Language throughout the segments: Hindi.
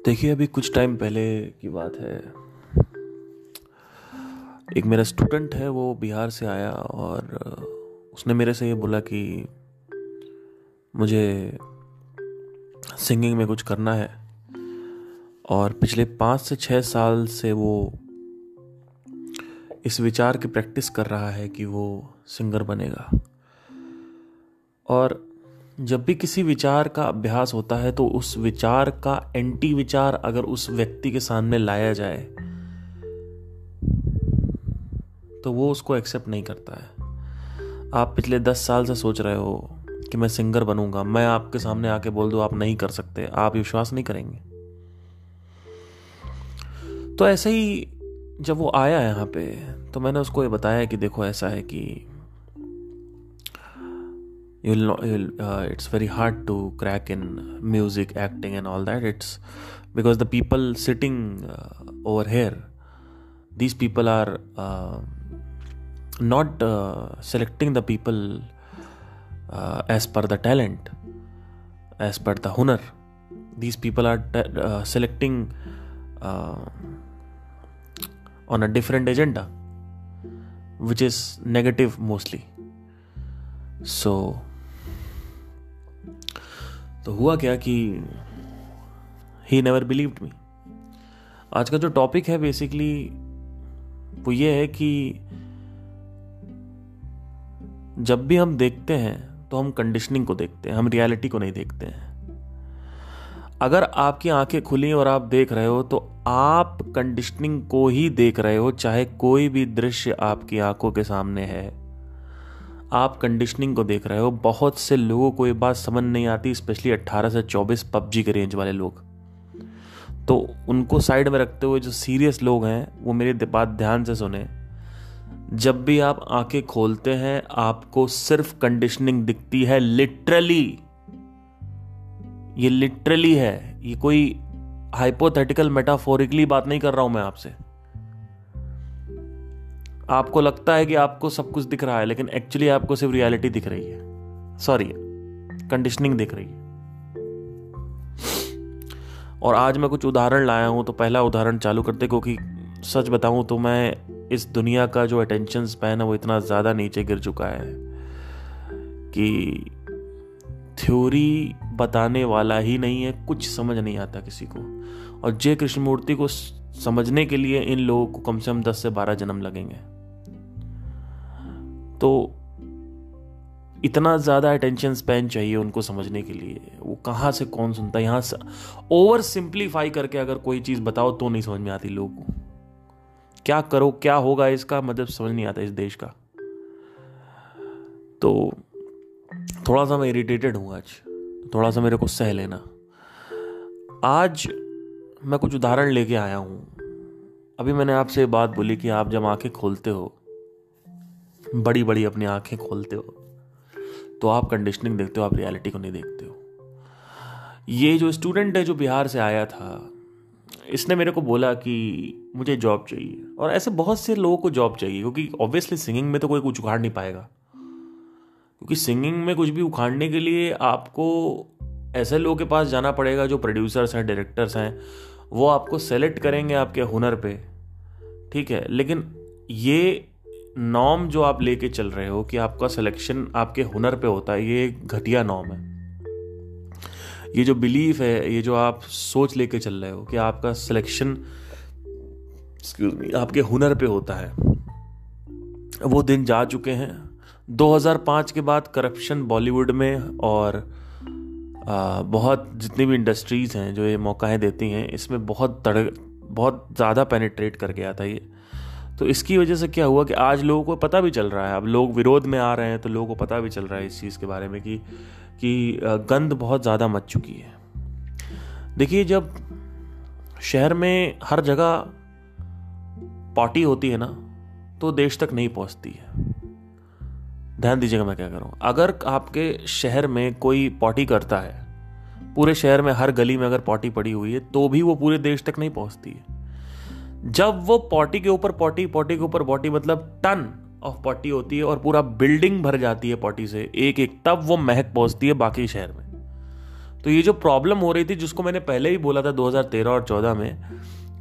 देखिए, अभी कुछ टाइम पहले की बात है। एक मेरा स्टूडेंट है, वो बिहार से आया और उसने मेरे से ये बोला कि मुझे सिंगिंग में कुछ करना है। और पिछले 5 से 6 साल से वो इस विचार की प्रैक्टिस कर रहा है कि वो सिंगर बनेगा। और जब भी किसी विचार का अभ्यास होता है तो उस विचार का एंटी विचार अगर उस व्यक्ति के सामने लाया जाए तो वो उसको एक्सेप्ट नहीं करता है। आप पिछले 10 साल से सोच रहे हो कि मैं सिंगर बनूंगा, मैं आपके सामने आके बोल दूं आप नहीं कर सकते, आप विश्वास नहीं करेंगे। तो ऐसे ही जब वो आया यहाँ पे तो मैंने उसको ये बताया कि देखो ऐसा है कि it's very hard to crack in music, acting and all that. It's because the people sitting over here, these people are not selecting the people as per the talent, as per the hunar. These people are selecting on a different agenda, which is negative mostly. तो हुआ क्या कि ही नेवर बिलीव्ड मी। आज का जो टॉपिक है बेसिकली वो ये है कि जब भी हम देखते हैं तो हम कंडीशनिंग को देखते हैं, हम रियलिटी को नहीं देखते हैं। अगर आपकी आंखें खुली और आप देख रहे हो तो आप कंडीशनिंग को ही देख रहे हो, चाहे कोई भी दृश्य आपकी आंखों के सामने है, आप कंडीशनिंग को देख रहे हो। बहुत से लोगों को ये बात समझ नहीं आती, स्पेशली 18 से 24 पबजी के रेंज वाले लोग। तो उनको साइड में रखते हुए जो सीरियस लोग हैं वो मेरी बात ध्यान से सुने। जब भी आप आंखें खोलते हैं आपको सिर्फ कंडीशनिंग दिखती है। लिटरली, ये लिटरली है, ये कोई हाइपोथेटिकल मेटाफोरिकली बात नहीं कर रहा हूं मैं आपसे। आपको लगता है कि आपको सब कुछ दिख रहा है, लेकिन एक्चुअली आपको सिर्फ रियलिटी दिख रही है, सॉरी कंडीशनिंग दिख रही है। और आज मैं कुछ उदाहरण लाया हूं, तो पहला उदाहरण चालू करते, क्योंकि सच बताऊं तो मैं इस दुनिया का जो अटेंशन स्पैन है वो इतना ज़्यादा नीचे गिर चुका है कि थ्योरी बताने वाला ही नहीं है, कुछ समझ नहीं आता किसी को। और जय कृष्णमूर्ति को समझने के लिए इन लोगों को कम से कम 10 से 12 जन्म लगेंगे। तो इतना ज़्यादा अटेंशन स्पैन चाहिए उनको समझने के लिए। वो कहाँ से कौन सुनता है। यहाँ से ओवर सिंप्लीफाई करके अगर कोई चीज़ बताओ तो नहीं समझ में आती लोगों को। क्या करो, क्या होगा इसका मतलब समझ नहीं आता इस देश का। तो थोड़ा सा मैं इरिटेटेड हूँ आज, थोड़ा सा मेरे को सह लेना। आज मैं कुछ उदाहरण लेके आया हूँ। अभी मैंने आपसे बात बोली कि आप जब आंखें खोलते हो, बड़ी बड़ी अपनी आंखें खोलते हो, तो आप कंडीशनिंग देखते हो, आप रियलिटी को नहीं देखते हो। ये जो स्टूडेंट है जो बिहार से आया था, इसने मेरे को बोला कि मुझे जॉब चाहिए। और ऐसे बहुत से लोगों को जॉब चाहिए, क्योंकि ऑब्वियसली सिंगिंग में तो कोई कुछ उखाड़ नहीं पाएगा। क्योंकि सिंगिंग में कुछ भी उखाड़ने के लिए आपको ऐसे लोगों के पास जाना पड़ेगा जो प्रोड्यूसर्स हैं, डायरेक्टर्स हैं, वो आपको सेलेक्ट करेंगे आपके हुनर पे, ठीक है। लेकिन ये नॉर्म जो आप लेके चल रहे हो कि आपका सिलेक्शन आपके हुनर पे होता है, ये एक घटिया नॉर्म है। ये जो बिलीफ है, ये जो आप सोच लेके चल रहे हो कि आपका सिलेक्शन आपके हुनर पे होता है, वो दिन जा चुके हैं। 2005 के बाद करप्शन बॉलीवुड में और बहुत जितनी भी इंडस्ट्रीज हैं जो ये मौकाएं देती हैं, इसमें बहुत ज़्यादा पेनिट्रेट कर गया था ये। तो इसकी वजह से क्या हुआ कि आज लोगों को पता भी चल रहा है, अब लोग विरोध में आ रहे हैं, तो लोगों को पता भी चल रहा है इस चीज़ के बारे में कि गंद बहुत ज़्यादा मच चुकी है। देखिए, जब शहर में हर जगह पार्टी होती है ना, तो देश तक नहीं पहुंचती है। ध्यान दीजिएगा मैं क्या कर रहा हूं। अगर आपके शहर में कोई पार्टी करता है, पूरे शहर में हर गली में अगर पार्टी पड़ी हुई है, तो भी वो पूरे देश तक नहीं पहुंचती है। जब वो पार्टी के ऊपर पार्टी, पार्टी के ऊपर पार्टी, मतलब टन ऑफ पार्टी होती है और पूरा बिल्डिंग भर जाती है पार्टी से एक एक, तब वो महक पहुंचती है बाकी शहर में। तो ये जो प्रॉब्लम हो रही थी, जिसको मैंने पहले ही बोला था 2013 और 14 में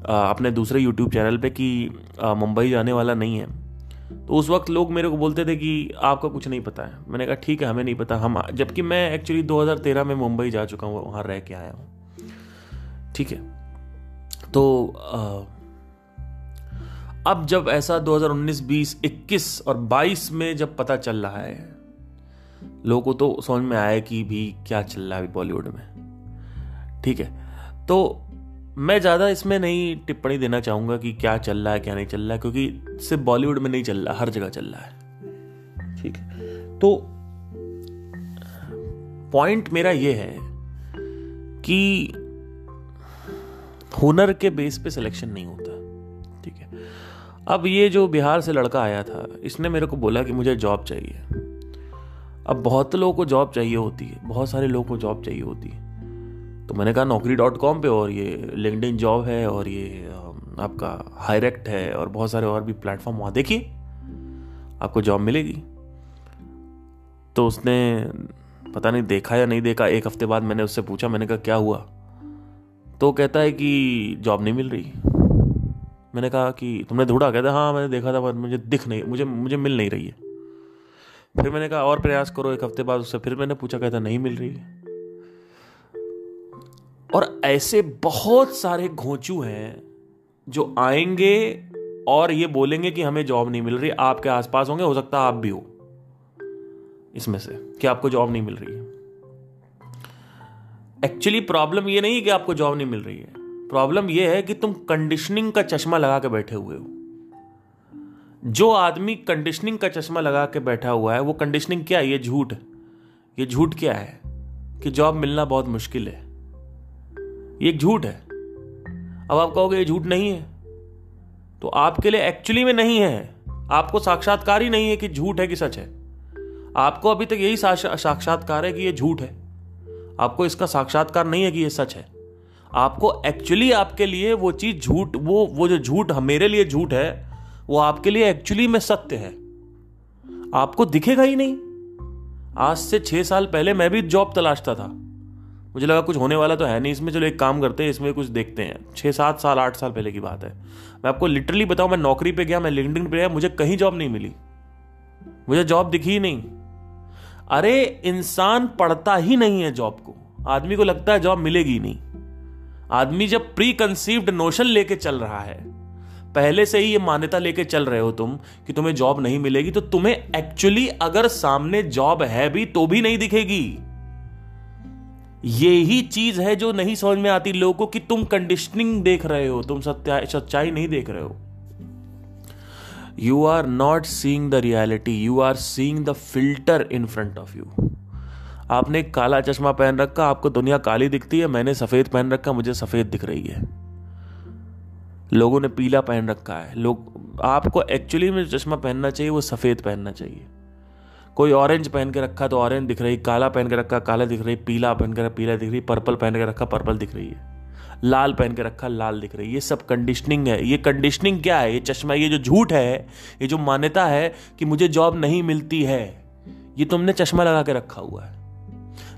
अपने दूसरे यूट्यूब चैनल पे कि मुंबई जाने वाला नहीं है, तो उस वक्त लोग मेरे को बोलते थे कि आपको कुछ नहीं पता है। मैंने कहा ठीक है, हमें नहीं पता, हम, जबकि मैं एक्चुअली 2013 में मुंबई जा चुका हूँ, वहाँ रह के आया हूँ। ठीक है, तो अब जब ऐसा 2019, 20, 21 और 22 में जब पता चल रहा है, लोगों को तो समझ में आया कि भी क्या चल रहा है बॉलीवुड में। ठीक है, तो मैं ज़्यादा इसमें नहीं टिप्पणी देना चाहूँगा कि क्या चल रहा है क्या नहीं चल रहा है, क्योंकि सिर्फ बॉलीवुड में नहीं चल रहा, हर जगह चल रहा है। ठीक है, तो पॉइंट मेरा ये है कि हुनर के बेस पे सिलेक्शन नहीं होता। ठीक है, अब ये जो बिहार से लड़का आया था, इसने मेरे को बोला कि मुझे जॉब चाहिए। अब बहुत लोगों को जॉब चाहिए होती है, बहुत सारे लोगों को जॉब चाहिए होती है। तो मैंने कहा Naukri.com पे, और ये लिंक्डइन जॉब है, और ये आपका हायरेक्ट है, और बहुत सारे और भी प्लेटफॉर्म, वहाँ देखिए आपको जॉब मिलेगी। तो उसने पता नहीं देखा या नहीं देखा, एक हफ्ते बाद मैंने उससे पूछा, मैंने कहा क्या हुआ, तो कहता है कि जॉब नहीं मिल रही। मैंने कहा कि तुमने ढूंढा? कहता हाँ मैंने देखा था, पर मुझे दिख नहीं, मुझे मिल नहीं रही है। फिर मैंने कहा और प्रयास करो। एक हफ्ते बाद उससे फिर मैंने पूछा, कहता नहीं मिल रही है। और ऐसे बहुत सारे घोंचू हैं जो आएंगे और ये बोलेंगे कि हमें जॉब नहीं मिल रही। आपके आसपास होंगे, हो सकता है आप भी हो इसमें से, कि आपको जॉब नहीं मिल रही है। एक्चुअली प्रॉब्लम ये नहीं है कि आपको जॉब नहीं मिल रही है, प्रॉब्लम ये है कि तुम कंडीशनिंग का चश्मा लगा के बैठे हुए हो। जो आदमी कंडीशनिंग का चश्मा लगा के बैठा हुआ है, वो कंडीशनिंग क्या है? ये झूठ। ये झूठ क्या है? कि जॉब मिलना बहुत मुश्किल है। ये एक झूठ है। अब आप कहोगे ये झूठ नहीं है, तो आपके लिए एक्चुअली में नहीं है। आपको साक्षात्कार ही नहीं है कि झूठ है कि सच है। आपको अभी तक यही साक्षात्कार है कि ये झूठ है, आपको इसका साक्षात्कार नहीं है कि ये सच है। आपको एक्चुअली, आपके लिए वो चीज झूठ, वो जो झूठ मेरे लिए झूठ है, वो आपके लिए एक्चुअली में सत्य है। आपको दिखेगा ही नहीं। आज से 6 साल पहले मैं भी जॉब तलाशता था। मुझे लगा कुछ होने वाला तो है नहीं इसमें, चलो एक काम करते हैं, इसमें कुछ देखते हैं। 6, 7 साल, 8 साल पहले की बात है। मैं आपको लिटरली बताऊं, मैं नौकरी पे गया, मैं लिंक्डइन पे गया, मुझे कहीं जॉब नहीं मिली, मुझे जॉब दिखी ही नहीं। अरे इंसान पढ़ता ही नहीं है जॉब को। आदमी को लगता है जॉब मिलेगी ही नहीं। आदमी जब प्री कंसीव्ड नोशन लेके चल रहा है, पहले से ही ये मान्यता लेके चल रहे हो तुम कि तुम्हें जॉब नहीं मिलेगी, तो तुम्हें एक्चुअली अगर सामने जॉब है भी तो भी नहीं दिखेगी। यही चीज है जो नहीं समझ में आती लोगों को, कि तुम कंडीशनिंग देख रहे हो, तुम सच्चाई नहीं देख रहे हो। You are not seeing the reality, you are seeing the filter in front of you. आपने काला चश्मा पहन रखा, आपको दुनिया काली दिखती है। मैंने सफेद पहन रखा, मुझे सफेद दिख रही है। लोगों ने पीला पहन रखा है। लोग, आपको एक्चुअली में चश्मा पहनना चाहिए वो सफेद पहनना चाहिए। कोई ऑरेंज पहन के रखा तो ऑरेंज दिख रही, काला पहन के रखा काला दिख रही, पीला पहन के रखा पीला दिख रही, पर्पल पहन के रखा पर्पल दिख रही है, लाल पहन के रखा लाल दिख रही है। ये सब कंडीशनिंग है। ये कंडीशनिंग क्या है? ये चश्मा, ये जो झूठ है, ये जो मान्यता है कि मुझे जॉब नहीं मिलती है, ये तुमने चश्मा लगा के रखा हुआ है।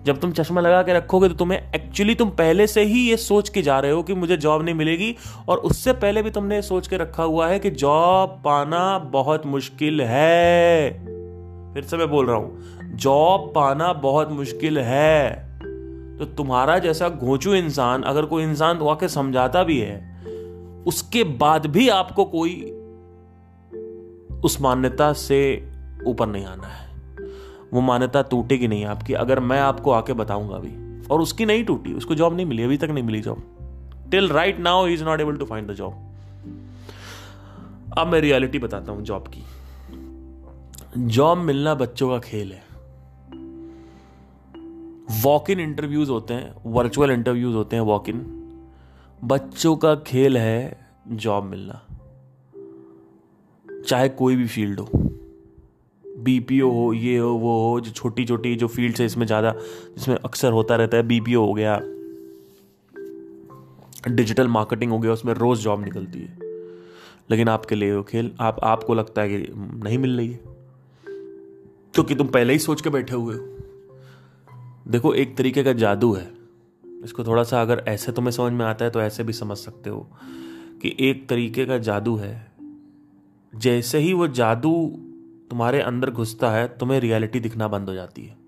जब तुम चश्मा लगा के रखोगे तो तुम्हें एक्चुअली, तुम पहले से ही ये सोच के जा रहे हो कि मुझे जॉब नहीं मिलेगी, और उससे पहले भी तुमने सोच के रखा हुआ है कि जॉब पाना बहुत मुश्किल है। फिर से मैं बोल रहा हूं, जॉब पाना बहुत मुश्किल है। तो तुम्हारा जैसा घोंचू इंसान, अगर कोई इंसान तो आके समझाता भी है, उसके बाद भी आपको कोई उस मान्यता से ऊपर नहीं आना है। वो मान्यता टूटेगी नहीं आपकी, अगर मैं आपको आके बताऊंगा भी। और उसकी नहीं टूटी, उसको जॉब नहीं मिली, अभी तक नहीं मिली job. Till right now he is not able to find the job. अब मैं रियलिटी बताता हूं जॉब की। जॉब मिलना बच्चों का खेल है। वॉक इन इंटरव्यूज होते हैं, वर्चुअल इंटरव्यूज होते हैं, वॉक इन। बच्चों का खेल है जॉब मिलना, चाहे कोई भी फील्ड हो, बीपीओ हो, ये हो वो हो, जो छोटी छोटी जो फील्ड्स है इसमें ज़्यादा, जिसमें अक्सर होता रहता है। बीपीओ हो गया, डिजिटल मार्केटिंग हो गया, उसमें रोज जॉब निकलती है। लेकिन आपके लिए वो खेल, आपको लगता है कि नहीं मिल रही है क्योंकि तुम पहले ही सोच के बैठे हुए हो। देखो, एक तरीके का जादू है, इसको थोड़ा सा अगर ऐसे तुम्हें समझ में आता है तो ऐसे भी समझ सकते हो कि एक तरीके का जादू है। जैसे ही वो जादू तुम्हारे अंदर घुसता है तुम्हें रियलिटी दिखना बंद हो जाती है।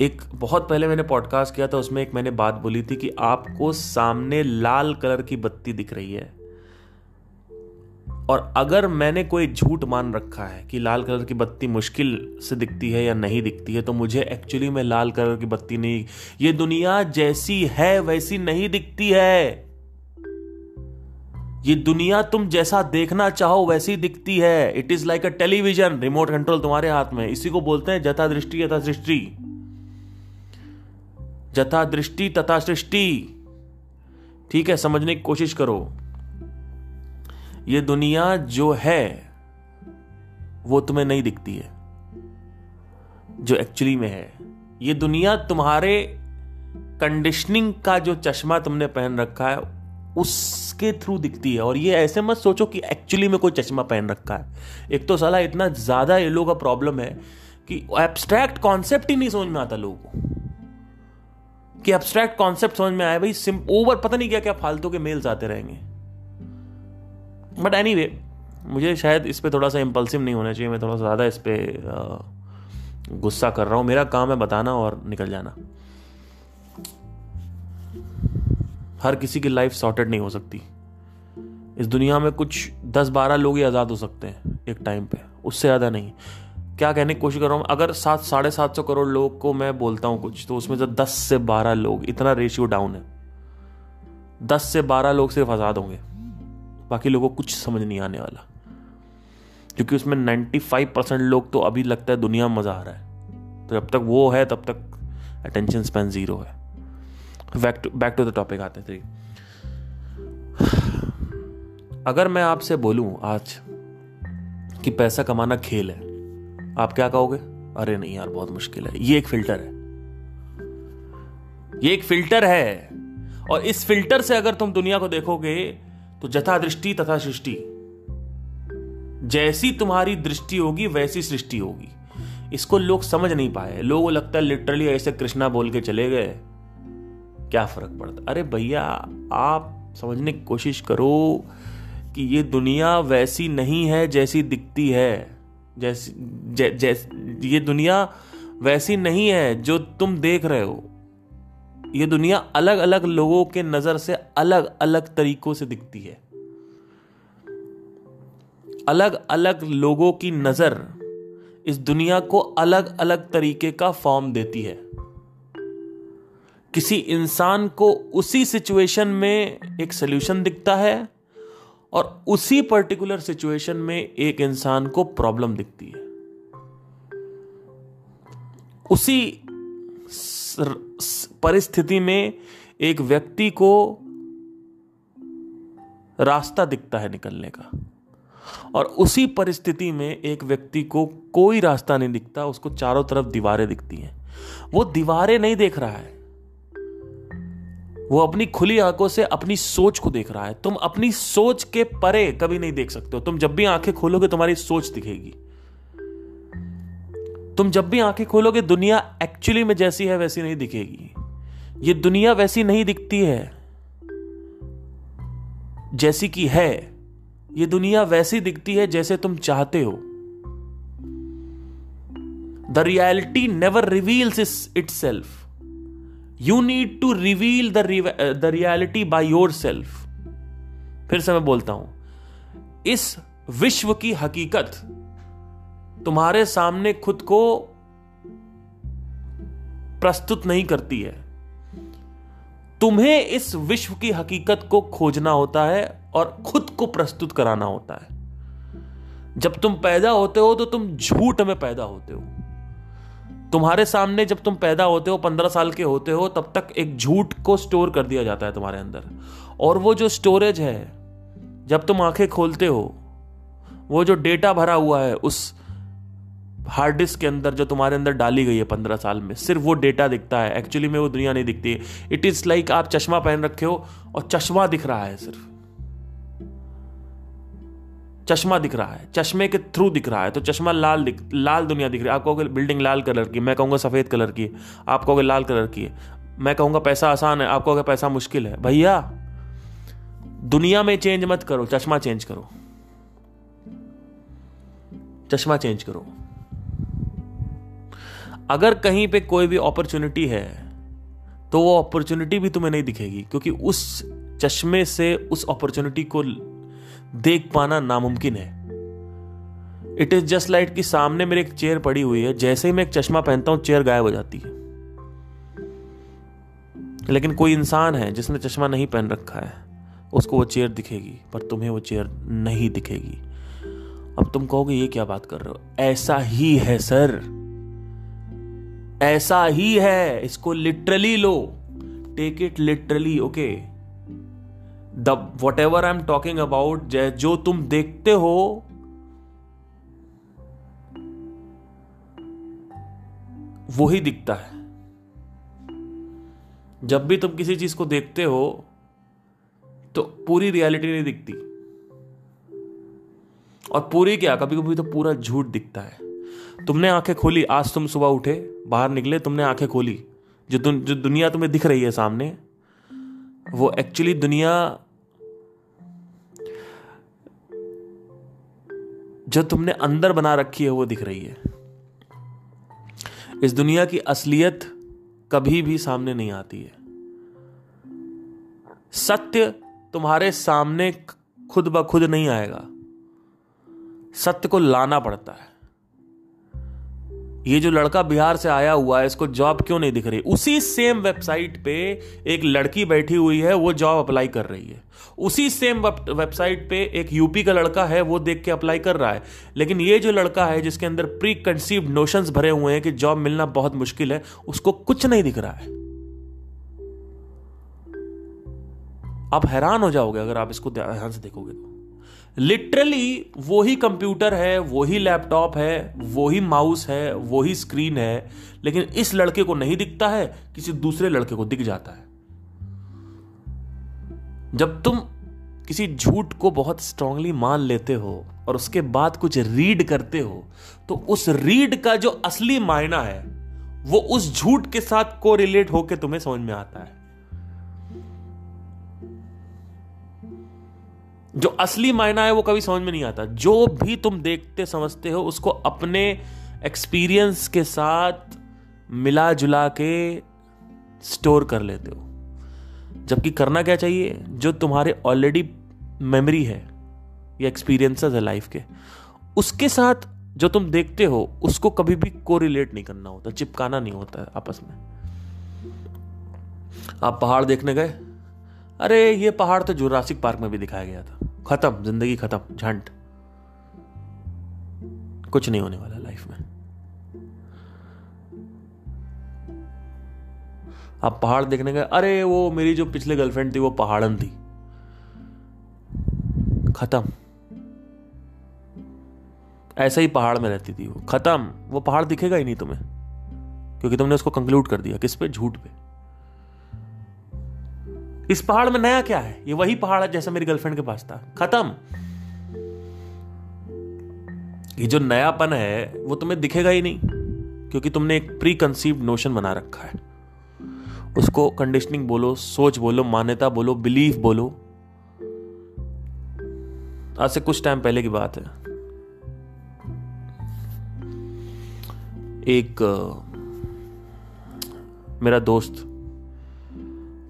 एक बहुत पहले मैंने पॉडकास्ट किया था, उसमें एक मैंने बात बोली थी कि आपको सामने लाल कलर की बत्ती दिख रही है, और अगर मैंने कोई झूठ मान रखा है कि लाल कलर की बत्ती मुश्किल से दिखती है या नहीं दिखती है, तो मुझे एक्चुअली में लाल कलर की बत्ती नहीं, ये दुनिया जैसी है वैसी नहीं दिखती है। ये दुनिया तुम जैसा देखना चाहो वैसी दिखती है। It is like a television, remote control तुम्हारे हाथ में। इसी को बोलते हैं जथा दृष्टि यथा सृष्टि, जथा दृष्टि तथा सृष्टि। ठीक है, समझने की कोशिश करो। ये दुनिया जो है वो तुम्हें नहीं दिखती है जो एक्चुअली में है। ये दुनिया तुम्हारे कंडीशनिंग का जो चश्मा तुमने पहन रखा है उसके थ्रू दिखती है। और ये ऐसे मत सोचो कि एक्चुअली में कोई चश्मा पहन रखा है। एक तो साला इतना ज्यादा ये लोगों का प्रॉब्लम है कि एब्स्ट्रैक्ट कॉन्सेप्ट ही नहीं समझ में आता लोगों को, कि एब्स्ट्रैक्ट कॉन्सेप्ट समझ में आए भाई। ओवर पता नहीं क्या क्या फालतू के मेल्स आते रहेंगे। बट एनीवे, मुझे शायद इस पे थोड़ा सा इंपल्सिव नहीं होना चाहिए। मैं थोड़ा सा ज़्यादा इस पे गुस्सा कर रहा हूँ। मेरा काम है बताना और निकल जाना। हर किसी की लाइफ सॉर्टेड नहीं हो सकती। इस दुनिया में कुछ 10-12 लोग ही आज़ाद हो सकते हैं एक टाइम पे, उससे ज़्यादा नहीं। क्या कहने की कोशिश कर रहा हूँ, अगर 700-750 करोड़ लोग को मैं बोलता हूँ कुछ, तो उसमें से 10 से 12 लोग, इतना रेशियो डाउन है, 10 से 12 लोग सिर्फ आज़ाद होंगे। बाकी लोगों को कुछ समझ नहीं आने वाला, क्योंकि उसमें 95% लोग तो अभी लगता है दुनिया में मजा आ रहा है। तो जब तक वो है तब तक अटेंशन स्पैन 0 है। बैक टू द टॉपिक आते थे। अगर मैं आपसे बोलूं आज कि पैसा कमाना खेल है, आप क्या कहोगे? अरे नहीं यार, बहुत मुश्किल है। ये एक फिल्टर है, ये एक फिल्टर है। और इस फिल्टर से अगर तुम दुनिया को देखोगे तो जथा दृष्टि तथा सृष्टि, जैसी तुम्हारी दृष्टि होगी वैसी सृष्टि होगी। इसको लोग समझ नहीं पाए। लोगों को लगता है लिटरली ऐसे कृष्णा बोल के चले गए, क्या फर्क पड़ता। अरे भैया, आप समझने की कोशिश करो कि ये दुनिया वैसी नहीं है जैसी दिखती है। ये दुनिया वैसी नहीं है जो तुम देख रहे हो। ये दुनिया अलग अलग लोगों के नजर से अलग अलग तरीकों से दिखती है। अलग अलग लोगों की नजर इस दुनिया को अलग अलग तरीके का फॉर्म देती है। किसी इंसान को उसी सिचुएशन में एक सॉल्यूशन दिखता है और उसी पर्टिकुलर सिचुएशन में एक इंसान को प्रॉब्लम दिखती है। उसी परिस्थिति में एक व्यक्ति को रास्ता दिखता है निकलने का, और उसी परिस्थिति में एक व्यक्ति को कोई रास्ता नहीं दिखता, उसको चारों तरफ दीवारें दिखती हैं। वो दीवारें नहीं देख रहा है, वो अपनी खुली आंखों से अपनी सोच को देख रहा है। तुम अपनी सोच के परे कभी नहीं देख सकते हो। तुम जब भी आंखें खोलोगे तुम्हारी सोच दिखेगी। तुम जब भी आंखें खोलोगे दुनिया एक्चुअली में जैसी है वैसी नहीं दिखेगी। ये दुनिया वैसी नहीं दिखती है जैसी कि है। ये दुनिया वैसी दिखती है जैसे तुम चाहते हो। The reality never reveals itself. You need to reveal the reality by yourself। फिर से मैं बोलता हूं, इस विश्व की हकीकत तुम्हारे सामने खुद को प्रस्तुत नहीं करती है। तुम्हें इस विश्व की हकीकत को खोजना होता है और खुद को प्रस्तुत कराना होता है। जब तुम पैदा होते हो तो तुम झूठ में पैदा होते हो। तुम्हारे सामने जब तुम पैदा होते हो, 15 साल के होते हो, तब तक एक झूठ को स्टोर कर दिया जाता है तुम्हारे अंदर। और वो जो स्टोरेज है, जब तुम आंखें खोलते हो, वो जो डेटा भरा हुआ है उस हार्ड डिस्क के अंदर जो तुम्हारे अंदर डाली गई है 15 साल में, सिर्फ वो डेटा दिखता है। एक्चुअली में वो दुनिया नहीं दिखती है। इट इज लाइक आप चश्मा पहन रखे हो और चश्मा दिख रहा है, सिर्फ चश्मा दिख रहा है, चश्मे के थ्रू दिख रहा है। तो चश्मा लाल दुनिया दिख रही है। आप कहोगे बिल्डिंग लाल कलर की, मैं कहूंगा सफेद कलर की, आप कहोगे लाल कलर की है। मैं कहूँगा पैसा आसान है, आपको अगर पैसा मुश्किल है, भैया दुनिया में चेंज मत करो, चश्मा चेंज करो, चश्मा चेंज करो। अगर कहीं पे कोई भी अपॉर्चुनिटी है तो वो अपॉर्चुनिटी भी तुम्हें नहीं दिखेगी, क्योंकि उस चश्मे से उस अपॉर्चुनिटी को देख पाना नामुमकिन है। इट इज जस्ट लाइक कि सामने मेरे एक चेयर पड़ी हुई है, जैसे ही मैं एक चश्मा पहनता हूं चेयर गायब हो जाती है। लेकिन कोई इंसान है जिसने चश्मा नहीं पहन रखा है, उसको वो चेयर दिखेगी, पर तुम्हें वो चेयर नहीं दिखेगी। अब तुम कहोगे ये क्या बात कर रहे हो? ऐसा ही है सर, ऐसा ही है। इसको लिटरली लो, take it literally, okay. The whatever I am talking about, जो तुम देखते हो वो ही दिखता है। जब भी तुम किसी चीज को देखते हो तो पूरी रियलिटी नहीं दिखती, और पूरी क्या, कभी कभी तो पूरा झूठ दिखता है। तुमने आंखें खोली, आज तुम सुबह उठे, बाहर निकले, तुमने आंखें खोली, जो दुनिया तुम्हें दिख रही है सामने, वो एक्चुअली दुनिया जो तुमने अंदर बना रखी है वो दिख रही है। इस दुनिया की असलियत कभी भी सामने नहीं आती है। सत्य तुम्हारे सामने खुद ब खुद नहीं आएगा, सत्य को लाना पड़ता है। ये जो लड़का बिहार से आया हुआ है, इसको जॉब क्यों नहीं दिख रही? उसी सेम वेबसाइट पे एक लड़की बैठी हुई है, वो जॉब अप्लाई कर रही है। उसी सेम वेबसाइट पे एक यूपी का लड़का है, वो देख के अप्लाई कर रहा है। लेकिन ये जो लड़का है जिसके अंदर प्री कंसीव्ड नोशंस भरे हुए हैं कि जॉब मिलना बहुत मुश्किल है, उसको कुछ नहीं दिख रहा है। आप हैरान हो जाओगे अगर आप इसको ध्यान से देखोगे तो। लिटरली वही कंप्यूटर है, वही लैपटॉप है, वही माउस है, वही स्क्रीन है, लेकिन इस लड़के को नहीं दिखता है, किसी दूसरे लड़के को दिख जाता है। जब तुम किसी झूठ को बहुत स्ट्रांगली मान लेते हो और उसके बाद कुछ रीड करते हो, तो उस रीड का जो असली मायना है वो उस झूठ के साथ कोरिलेट होकर तुम्हें समझ में आता है। जो असली मायना है वो कभी समझ में नहीं आता। जो भी तुम देखते समझते हो उसको अपने एक्सपीरियंस के साथ मिला जुला के स्टोर कर लेते हो, जबकि करना क्या चाहिए? जो तुम्हारे ऑलरेडी मेमोरी है या एक्सपीरियंसेस है लाइफ के, उसके साथ जो तुम देखते हो उसको कभी भी कोरिलेट नहीं करना होता, चिपकाना नहीं होता है आपस में। आप पहाड़ देखने गए, अरे ये पहाड़ तो जुरासिक पार्क में भी दिखाया गया था, खत्म, जिंदगी खत्म, झंड, कुछ नहीं होने वाला लाइफ में। आप पहाड़ देखने गए, अरे वो मेरी जो पिछले गर्लफ्रेंड थी वो पहाड़न थी, खत्म। ऐसा ही पहाड़ में रहती थी वो, खत्म। वो पहाड़ दिखेगा ही नहीं तुम्हें, क्योंकि तुमने उसको कंक्लूड कर दिया। किस पे? झूठ पे। इस पहाड़ में नया क्या है? ये वही पहाड़ है जैसा मेरी गर्लफ्रेंड के पास था, खत्म। ये जो नयापन है वो तुम्हें दिखेगा ही नहीं, क्योंकि तुमने एक प्री कंसीव्ड नोशन बना रखा है। उसको कंडीशनिंग बोलो, सोच बोलो, मान्यता बोलो, बिलीफ बोलो। आज से कुछ टाइम पहले की बात है, एक मेरा दोस्त,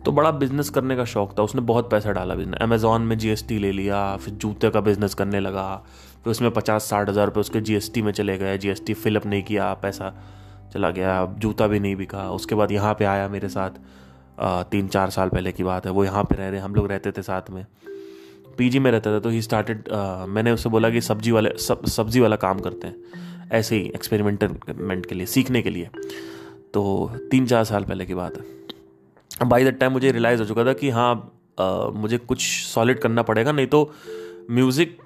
तो बड़ा बिजनेस करने का शौक था, उसने बहुत पैसा डाला बिजनेस, अमेजॉन में जीएसटी ले लिया, फिर जूते का बिजनेस करने लगा, फिर उसमें 50-60 हज़ार रुपये उसके जीएसटी में चले गए, जीएसटी फिलअप नहीं किया, पैसा चला गया, जूता भी नहीं बिका। उसके बाद यहाँ पे आया मेरे साथ, 3-4 साल पहले की बात है, वो यहाँ पे रह रहे, हम लोग रहते थे साथ में, पीजी में रहता था। तो ही स्टार्टेड, मैंने उससे बोला कि सब्जी वाला काम करते हैं, ऐसे ही एक्सपेरिमेंट के लिए, सीखने के लिए। तो 3-4 साल पहले की बात है। बाय दैट टाइम मुझे रियलाइज़ हो चुका था कि हाँ, मुझे कुछ सॉलिड करना पड़ेगा, नहीं तो म्यूज़िक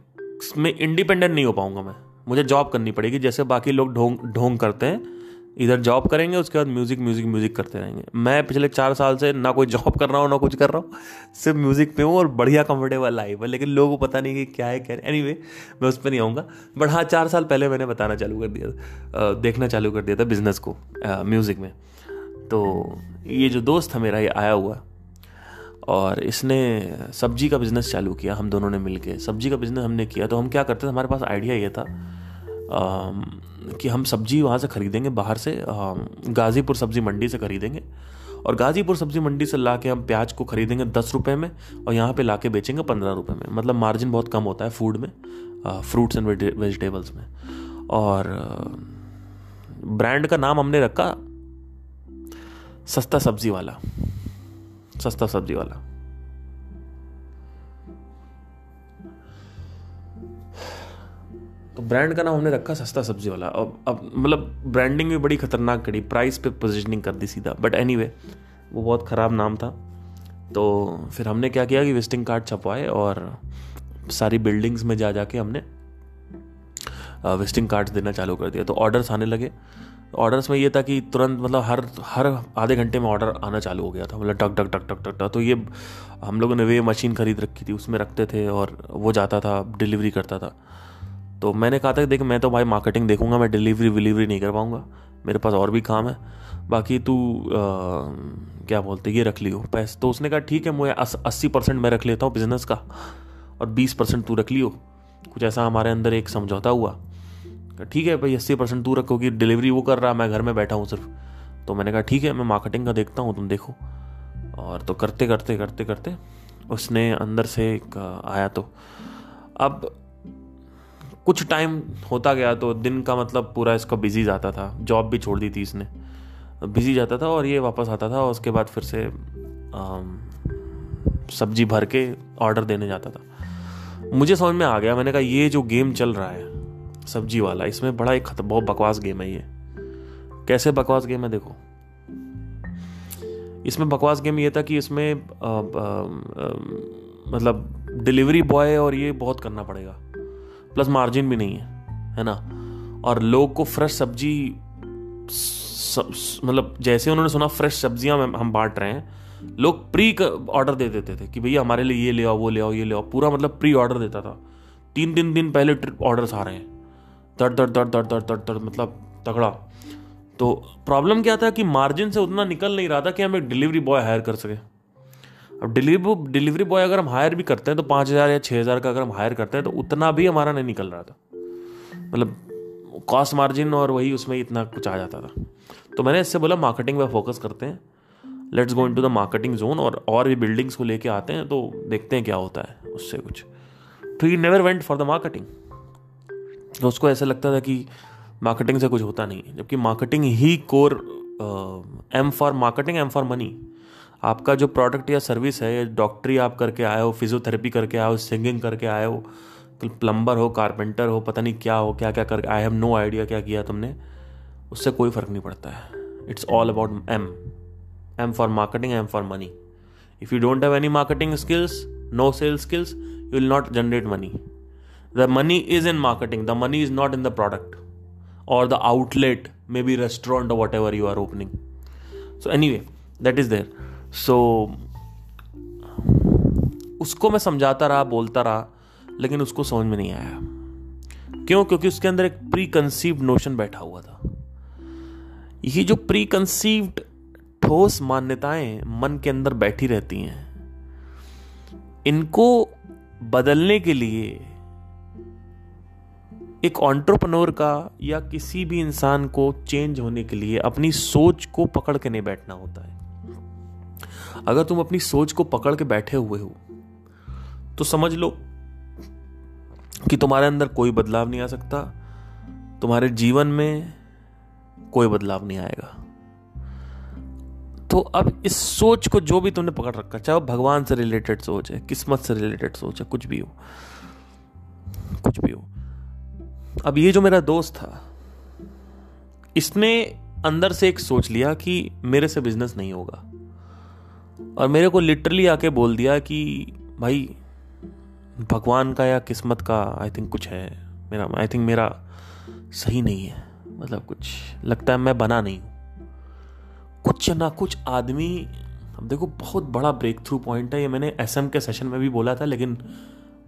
में इंडिपेंडेंट नहीं हो पाऊंगा मैं। मुझे जॉब करनी पड़ेगी, जैसे बाकी लोग ढोंग करते हैं, इधर जॉब करेंगे, उसके बाद म्यूज़िक करते रहेंगे। मैं पिछले 4 साल से ना कोई जॉब कर रहा हूँ ना कुछ कर रहा हूँ, सिर्फ म्यूज़िक पे हूँ और बढ़िया कंफर्टेबल लाइफ है। लेकिन लोगों को पता नहीं कि क्या है क्या। एनीवे, मैं उस पर नहीं आऊँगा। बट हाँ, 4 साल पहले मैंने बताना चालू कर दिया, देखना चालू कर दिया था बिजनेस को म्यूज़िक में। तो ये जो दोस्त था मेरा, ये आया हुआ और इसने सब्जी का बिज़नेस चालू किया। हम दोनों ने मिलके सब्जी का बिज़नेस हमने किया। तो हम क्या करते थे, हमारे पास आइडिया ये था कि हम सब्जी वहाँ से ख़रीदेंगे, बाहर से गाज़ीपुर सब्ज़ी मंडी से ख़रीदेंगे, और गाज़ीपुर सब्ज़ी मंडी से ला के हम प्याज को ख़रीदेंगे 10 रुपये में और यहाँ पे ला के बेचेंगे 15 रुपये में। मतलब मार्जिन बहुत कम होता है फूड में, फ्रूट्स एंड वेजिटेबल्स में। और ब्रांड का नाम हमने रखा सस्ता सब्जी वाला। सस्ता सब्जी वाला। तो ब्रांड का नाम हमने रखा सस्ता सब्जी वाला। अब मतलब ब्रांडिंग भी बड़ी खतरनाक करी, प्राइस पे पोजीशनिंग कर दी सीधा। बट एनीवे, वो बहुत ख़राब नाम था। तो फिर हमने क्या किया कि विजिटिंग कार्ड छपवाए और सारी बिल्डिंग्स में जा जाके हमने विजिटिंग कार्ड्स देना चालू कर दिया। तो ऑर्डर्स आने लगे। ऑर्डर्स में ये था कि तुरंत मतलब हर आधे घंटे में ऑर्डर आना चालू हो गया था, मतलब टक टक टक टक टक टक। तो ये हम लोगों ने वे मशीन खरीद रखी थी, उसमें रखते थे और वो जाता था, डिलीवरी करता था। तो मैंने कहा था कि देख, मैं तो भाई मार्केटिंग देखूंगा, मैं डिलीवरी नहीं कर पाऊंगा, मेरे पास और भी काम है, बाकी तू क्या बोलते ये रख लियो पैसे। तो उसने कहा ठीक है, मुझे 80% मैं रख लेता हूँ बिजनेस का और 20% तू रख लियो। कुछ ऐसा हमारे अंदर एक समझौता हुआ। ठीक है भाई, 80% तू रखोगी, डिलीवरी वो कर रहा, मैं घर में बैठा हूँ सिर्फ। तो मैंने कहा ठीक है, मैं मार्केटिंग का देखता हूँ, तुम देखो। और तो करते करते करते करते उसने अंदर से एक आया। तो अब कुछ टाइम होता गया तो दिन का मतलब पूरा इसका बिजी जाता था। जॉब भी छोड़ दी थी इसने, बिजी जाता था और ये वापस आता था और उसके बाद फिर से सब्जी भर के ऑर्डर देने जाता था। मुझे समझ में आ गया, मैंने कहा ये जो गेम चल रहा है सब्जी वाला, इसमें बड़ा एक बहुत बकवास गेम है ये। कैसे बकवास गेम है देखो, इसमें बकवास गेम ये था कि इसमें मतलब डिलीवरी बॉय और ये बहुत करना पड़ेगा, प्लस मार्जिन भी नहीं है ना। और लोग को फ्रेश सब्जी मतलब जैसे उन्होंने सुना फ्रेश सब्जियां हम बांट रहे हैं, लोग प्री ऑर्डर दे देते थे कि भैया हमारे लिए ये ले आओ, वो ले आओ, ये ले आओ। पूरा मतलब प्री ऑर्डर देता था। 3 दिन पहले ऑर्डर्स आ रहे हैं, दर मतलब तगड़ा। तो प्रॉब्लम क्या था कि मार्जिन से उतना निकल नहीं रहा था कि हम एक डिलीवरी बॉय हायर कर सके। अब डिलीवरी बॉय अगर हम हायर भी करते हैं तो 5,000 या 6,000 का अगर हम हायर करते हैं तो उतना भी हमारा नहीं निकल रहा था। मतलब कॉस्ट मार्जिन और वही उसमें इतना कुछ आ जाता था। तो मैंने इससे बोला मार्केटिंग पे फोकस करते हैं, let's go into the marketing zone, और भी बिल्डिंग्स को लेके आते हैं तो देखते हैं क्या होता है उससे कुछ। तो he never went for the marketing. तो उसको ऐसा लगता था कि मार्केटिंग से कुछ होता नहीं है, जबकि मार्केटिंग ही core, M for marketing, M for money. आपका जो प्रोडक्ट या सर्विस है, डॉक्टरी आप करके आए हो, फिजियोथेरेपी करके आए हो, सिंगिंग करके आए हो, प्लम्बर हो, कारपेंटर हो, पता नहीं क्या हो, क्या क्या करके, आई हैव नो आइडिया क्या किया तुमने, उससे कोई फर्क नहीं पड़ता है। It's all about M for marketing, M for money. If you don't have any marketing skills, no sales skills, you will not generate money. The money is in marketing. The money is not in the product or the outlet, maybe restaurant or whatever you are opening. So anyway, that is there. So उसको मैं समझाता रहा, बोलता रहा, लेकिन उसको समझ में नहीं आया। क्यों? क्योंकि उसके अंदर एक प्री कंसीव्ड नोशन बैठा हुआ था। ये जो प्री कंसीव्ड ठोस मान्यताएं मन के अंदर बैठी रहती हैं, इनको बदलने के लिए एक एंटरप्रेन्योर का या किसी भी इंसान को चेंज होने के लिए अपनी सोच को पकड़ के नहीं बैठना होता है। अगर तुम अपनी सोच को पकड़ के बैठे हुए हो तो समझ लो कि तुम्हारे अंदर कोई बदलाव नहीं आ सकता, तुम्हारे जीवन में कोई बदलाव नहीं आएगा। तो अब इस सोच को जो भी तुमने पकड़ रखा, चाहे वो भगवान से रिलेटेड सोच है, किस्मत से रिलेटेड सोच है, कुछ भी हो, कुछ भी हो। अब ये जो मेरा दोस्त था, इसने अंदर से एक सोच लिया कि मेरे से बिजनेस नहीं होगा, और मेरे को लिटरली आके बोल दिया कि भाई भगवान का या किस्मत का आई थिंक कुछ है, आई थिंक मेरा सही नहीं है, मतलब कुछ लगता है मैं बना नहीं हूं। कुछ ना कुछ आदमी, अब देखो बहुत बड़ा ब्रेक थ्रू पॉइंट है ये। मैंने एसएम के सेशन में भी बोला था, लेकिन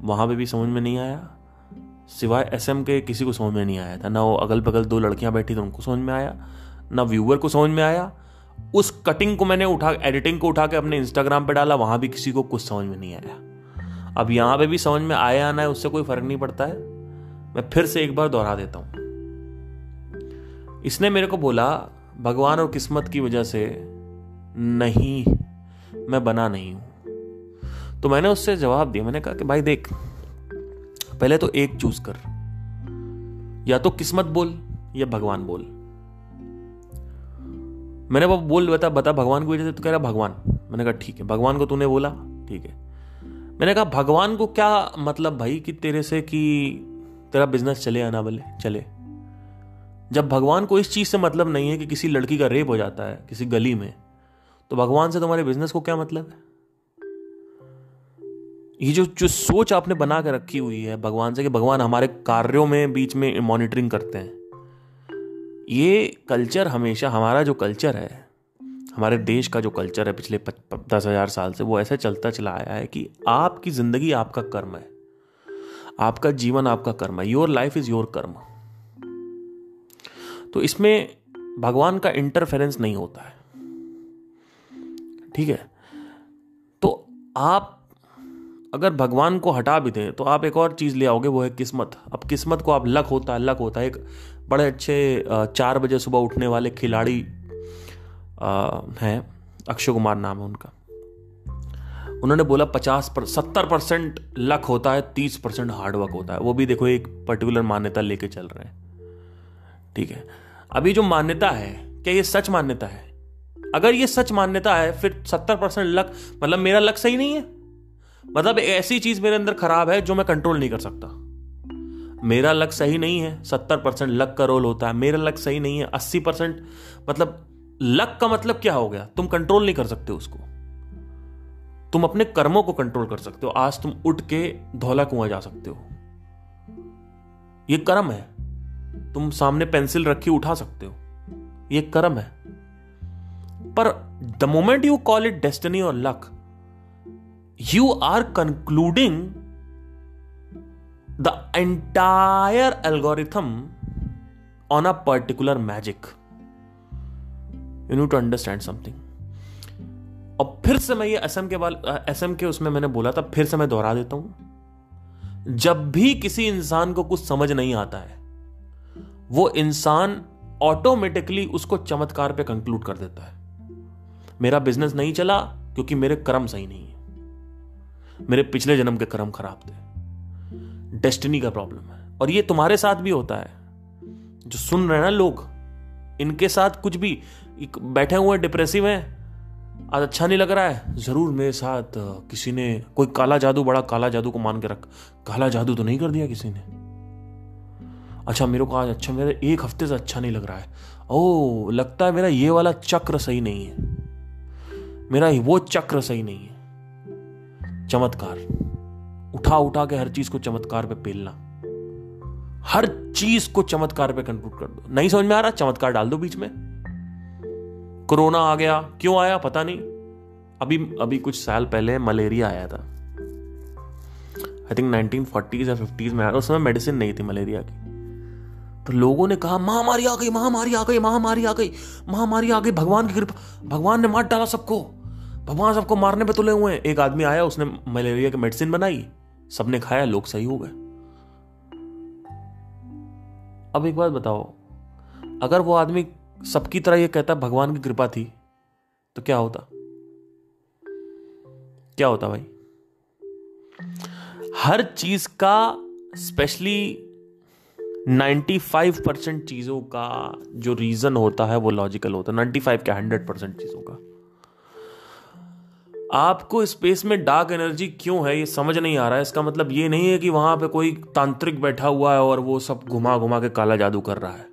वहां पे भी समझ में नहीं आया। सिवाय एसएम के किसी को समझ में नहीं आया था। ना वो अगल बगल 2 लड़कियां बैठी थी उनको समझ में आया, ना व्यूअर को समझ में आया, उस कटिंग को मैंने एडिटिंग को उठा के अपने इंस्टाग्राम पे डाला, वहां भी किसी को कुछ समझ में नहीं आया। अब यहां पे भी समझ में आया आना है, उससे कोई फर्क नहीं पड़ता है। मैं फिर से एक बार दोहरा देता हूं। इसने मेरे को बोला भगवान और किस्मत की वजह से नहीं, मैं बना नहीं हूं। तो मैंने उससे जवाब दिया, मैंने कहा कि भाई देख, पहले तो एक चूज कर, या तो किस्मत बोल या भगवान बोल। मैंने वो बता भगवान की वजह से। तो कह रहा भगवान। मैंने कहा ठीक है, भगवान को तूने बोला, ठीक है। मैंने कहा भगवान को क्या मतलब भाई कि तेरे से कि तेरा बिजनेस चले या ना भले चले। जब भगवान को इस चीज से मतलब नहीं है कि किसी लड़की का रेप हो जाता है किसी गली में, तो भगवान से तुम्हारे बिजनेस को क्या मतलब है? ये जो सोच आपने बना के रखी हुई है भगवान से कि भगवान हमारे कार्यों में बीच में मॉनिटरिंग करते हैं, ये कल्चर हमेशा, हमारा जो कल्चर है, हमारे देश का जो कल्चर है पिछले 10,000 साल से, वो ऐसे चलता चला आया है कि आपकी जिंदगी आपका कर्म है, आपका जीवन आपका कर्म है। योर लाइफ इज योर कर्म। तो इसमें भगवान का इंटरफेरेंस नहीं होता है, ठीक है। तो आप अगर भगवान को हटा भी दें तो आप एक और चीज ले आओगे, वो है किस्मत। अब किस्मत को आप लक होता है। एक बड़े अच्छे 4 बजे सुबह उठने वाले खिलाड़ी हैं, अक्षय कुमार नाम है उनका। उन्होंने बोला 70% लक होता है, 30% हार्डवर्क होता है। वो भी देखो एक पर्टिकुलर मान्यता लेके चल रहे हैं, ठीक है। अभी जो मान्यता है, क्या ये सच मान्यता है? अगर ये सच मान्यता है, फिर 70% लक मतलब मेरा लक सही नहीं है। मतलब ऐसी चीज मेरे अंदर खराब है जो मैं कंट्रोल नहीं कर सकता। मेरा लक सही नहीं है, 70% लक का रोल होता है। मेरा लक सही नहीं है, 80%। मतलब लक का मतलब क्या हो गया? तुम कंट्रोल नहीं कर सकते उसको। तुम अपने कर्मों को कंट्रोल कर सकते हो। आज तुम उठ के धौला कुआं जा सकते हो, ये कर्म है। तुम सामने पेंसिल रखी उठा सकते हो, ये कर्म है। पर the moment you call it destiny और luck, you are concluding the entire algorithm on a particular magic. You need to understand something. और फिर से मैं ये एसएम के उसमें मैंने बोला था, फिर से मैं दोहरा देता हूं। जब भी किसी इंसान को कुछ समझ नहीं आता है, वो इंसान ऑटोमेटिकली उसको चमत्कार पे कंक्लूड कर देता है। मेरा बिजनेस नहीं चला क्योंकि मेरे कर्म सही नहीं है, मेरे पिछले जन्म के कर्म खराब थे, डेस्टिनी का प्रॉब्लम है। और ये तुम्हारे साथ भी होता है, जो सुन रहे हैं ना लोग, इनके साथ कुछ भी बैठे हुए डिप्रेसिव हैं, आज अच्छा नहीं लग रहा है, जरूर मेरे साथ किसी ने कोई काला जादू, बड़ा काला जादू को मान के रख, काला जादू तो नहीं कर दिया किसी ने। अच्छा मेरे को आज अच्छा, मेरे 1 हफ्ते से अच्छा नहीं लग रहा है, ओ लगता है मेरा ये वाला चक्र सही नहीं है, मेरा वो चक्र सही नहीं है। चमत्कार उठा उठा के हर चीज को चमत्कार पे पेलना, हर चीज को चमत्कार पे कंक्लूड कर दो। नहीं समझ में आ रहा, चमत्कार डाल दो बीच में। कोरोना आ गया, क्यों आया पता नहीं। अभी कुछ साल पहले मलेरिया आया था, आई थिंक 1940s या 50s में आया। उस समय मेडिसिन नहीं थी मलेरिया की, तो लोगों ने कहा महामारी आ गई, महामारी आ गई, महामारी आ गई, महामारी आ गई, भगवान की कृपा, भगवान ने मार डाला सबको, भगवान सबको मारने पे तुले हुए हैं। एक आदमी आया, उसने मलेरिया की मेडिसिन बनाई, सबने खाया, लोग सही हो गए। अब एक बात बताओ, अगर वो आदमी सबकी तरह ये कहता भगवान की कृपा थी, तो क्या होता? क्या होता भाई? हर चीज का, स्पेशली 95% चीजों का जो रीजन होता है वो लॉजिकल होता है। 95 क्या 100% चीजों का। आपको स्पेस में डार्क एनर्जी क्यों है ये समझ नहीं आ रहा है, इसका मतलब ये नहीं है कि वहां पे कोई तांत्रिक बैठा हुआ है और वो सब घुमा घुमा के काला जादू कर रहा है।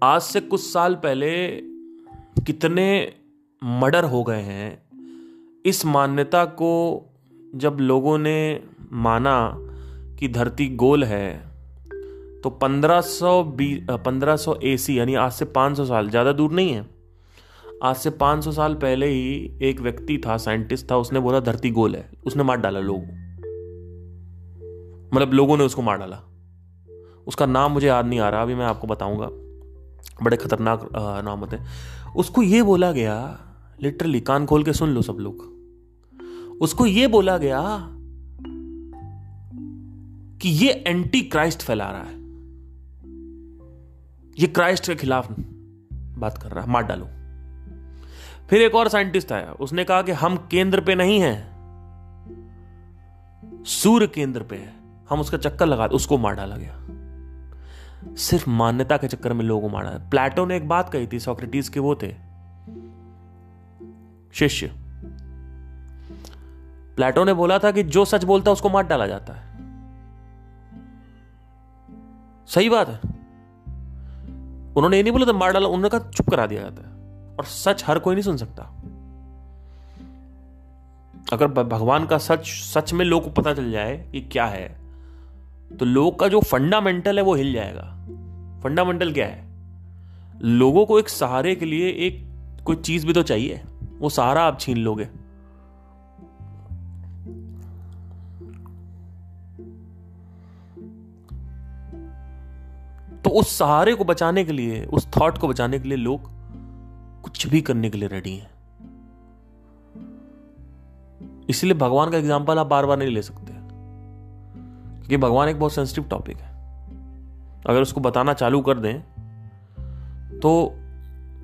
आज से कुछ साल पहले कितने मर्डर हो गए हैं। इस मान्यता को जब लोगों ने माना कि धरती गोल है, तो 1500 AC यानी आज से 500 साल, ज़्यादा दूर नहीं है, आज से 500 साल पहले ही एक व्यक्ति था, साइंटिस्ट था, उसने बोला धरती गोल है। उसने मार डाला लोगों, मतलब लोगों ने उसको मार डाला। उसका नाम मुझे याद नहीं आ रहा, अभी मैं आपको बताऊंगा। बड़े खतरनाक नाम होते हैं। उसको ये बोला गया, लिटरली कान खोल के सुन लो सब लोग, उसको ये बोला गया कि ये एंटी क्राइस्ट फैला रहा है, ये क्राइस्ट के खिलाफ बात कर रहा है, मार डालो। फिर एक और साइंटिस्ट आया, उसने कहा कि हम केंद्र पे नहीं हैं, सूर्य केंद्र पे है, हम उसका चक्कर लगा, उसको मार डाला गया। सिर्फ मान्यता के चक्कर में लोगों को मारा। प्लेटो ने एक बात कही थी, सोक्रेटिस के वो थे शिष्य, प्लेटो ने बोला था कि जो सच बोलता है उसको मार डाला जाता है। सही बात है, उन्होंने ये नहीं बोला था मार डाला, उन्होंने कहा चुप करा दिया जाता है। और सच हर कोई नहीं सुन सकता। अगर भगवान का सच में लोगों को पता चल जाए कि क्या है, तो लोग का जो फंडामेंटल है वो हिल जाएगा। फंडामेंटल क्या है? लोगों को एक सहारे के लिए एक कोई चीज भी तो चाहिए, वो सहारा आप छीन लोगे। तो उस सहारे को बचाने के लिए, उस थॉट को बचाने के लिए लोग कुछ भी करने के लिए रेडी हैं। इसलिए भगवान का एग्जाम्पल आप बार बार नहीं ले सकते, क्योंकि भगवान एक बहुत सेंसिटिव टॉपिक है। अगर उसको बताना चालू कर दें तो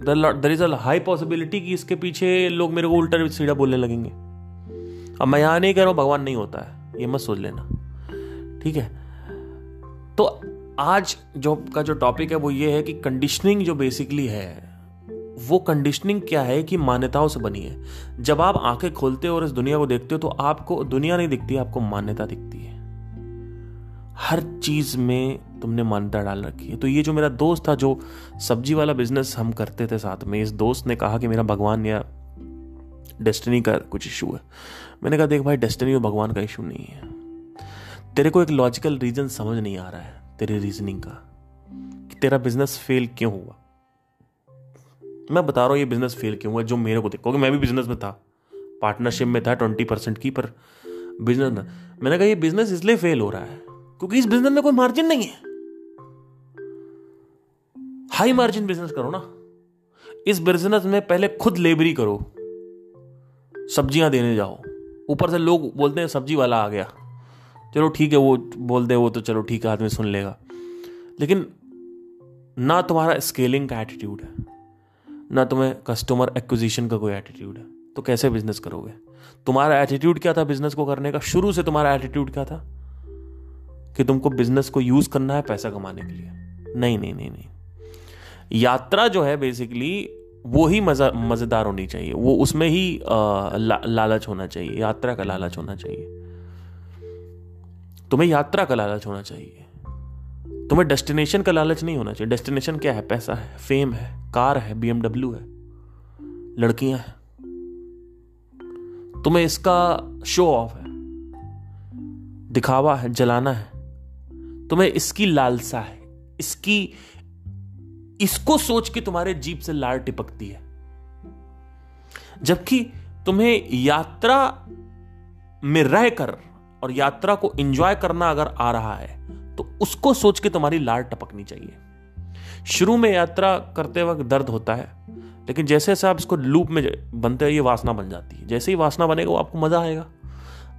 there is a high possibility कि इसके पीछे लोग मेरे को उल्टा सीधा बोलने लगेंगे। अब मैं यहां नहीं कह रहा हूं भगवान नहीं होता है, ये मत सोच लेना, ठीक है। तो आज जो टॉपिक है वो ये है कि कंडीशनिंग जो बेसिकली है, वो कंडीशनिंग क्या है कि मान्यताओं से बनी है। जब आप आंखें खोलते हो और इस दुनिया को देखते हो तो आपको दुनिया नहीं दिखती, आपको मान्यता दिखती है। हर चीज में तुमने मान्यता डाल रखी है। तो ये जो मेरा दोस्त था, जो सब्जी वाला बिजनेस हम करते थे साथ में, इस दोस्त ने कहा कि मेरा भगवान या डेस्टिनी का कुछ इशू है। मैंने कहा देख भाई, डेस्टिनी और भगवान का इशू नहीं है, तेरे को एक लॉजिकल रीजन समझ नहीं आ रहा है तेरी रीजनिंग का कि तेरा बिजनेस फेल क्यों हुआ। मैं बता रहा हूं ये बिजनेस फेल क्यों हुआ, जो मेरे को देखो कि मैं भी बिजनेस में था, पार्टनरशिप में था 20% की, पर बिजनेस में मैंने कहा ये बिजनेस इसलिए फेल हो रहा है क्योंकि इस बिजनेस में कोई मार्जिन नहीं है। हाई मार्जिन बिजनेस करो ना। इस बिजनेस में पहले खुद लेबरी करो, सब्जियां देने जाओ, ऊपर से लोग बोलते हैं सब्जी वाला आ गया, चलो ठीक है, वो बोल दे वो तो चलो ठीक है, आदमी सुन लेगा। लेकिन ना तुम्हारा स्केलिंग का एटीट्यूड है, ना तुम्हें कस्टमर एक्विजिशन का कोई एटीट्यूड है, तो कैसे बिजनेस करोगे? तुम्हारा एटीट्यूड क्या था बिजनेस को करने का? शुरू से तुम्हारा एटीट्यूड क्या था कि तुमको बिजनेस को यूज करना है पैसा कमाने के लिए? नहीं नहीं नहीं नहीं। यात्रा जो है बेसिकली वो ही मजेदार होनी चाहिए, वो उसमें ही लालच होना चाहिए, यात्रा का लालच होना चाहिए। तुम्हें यात्रा का लालच होना चाहिए, तुम्हें डेस्टिनेशन का लालच नहीं होना चाहिए। डेस्टिनेशन क्या है? पैसा है, फेम है, कार है, BMW है, लड़कियां हैं, तुम्हें इसका शो ऑफ है, दिखावा है, जलाना है, तुम्हें इसकी लालसा है, इसको सोच के तुम्हारे जीभ से लार टिपकती है। जबकि तुम्हें यात्रा में रहकर और यात्रा को एंजॉय करना अगर आ रहा है तो उसको सोच के तुम्हारी लार टपकनी चाहिए। शुरू में यात्रा करते वक्त दर्द होता है, लेकिन जैसे जैसे आप इसको लूप में बनते हैं ये वासना बन जाती है। जैसे ही वासना बनेगा वो आपको मजा आएगा।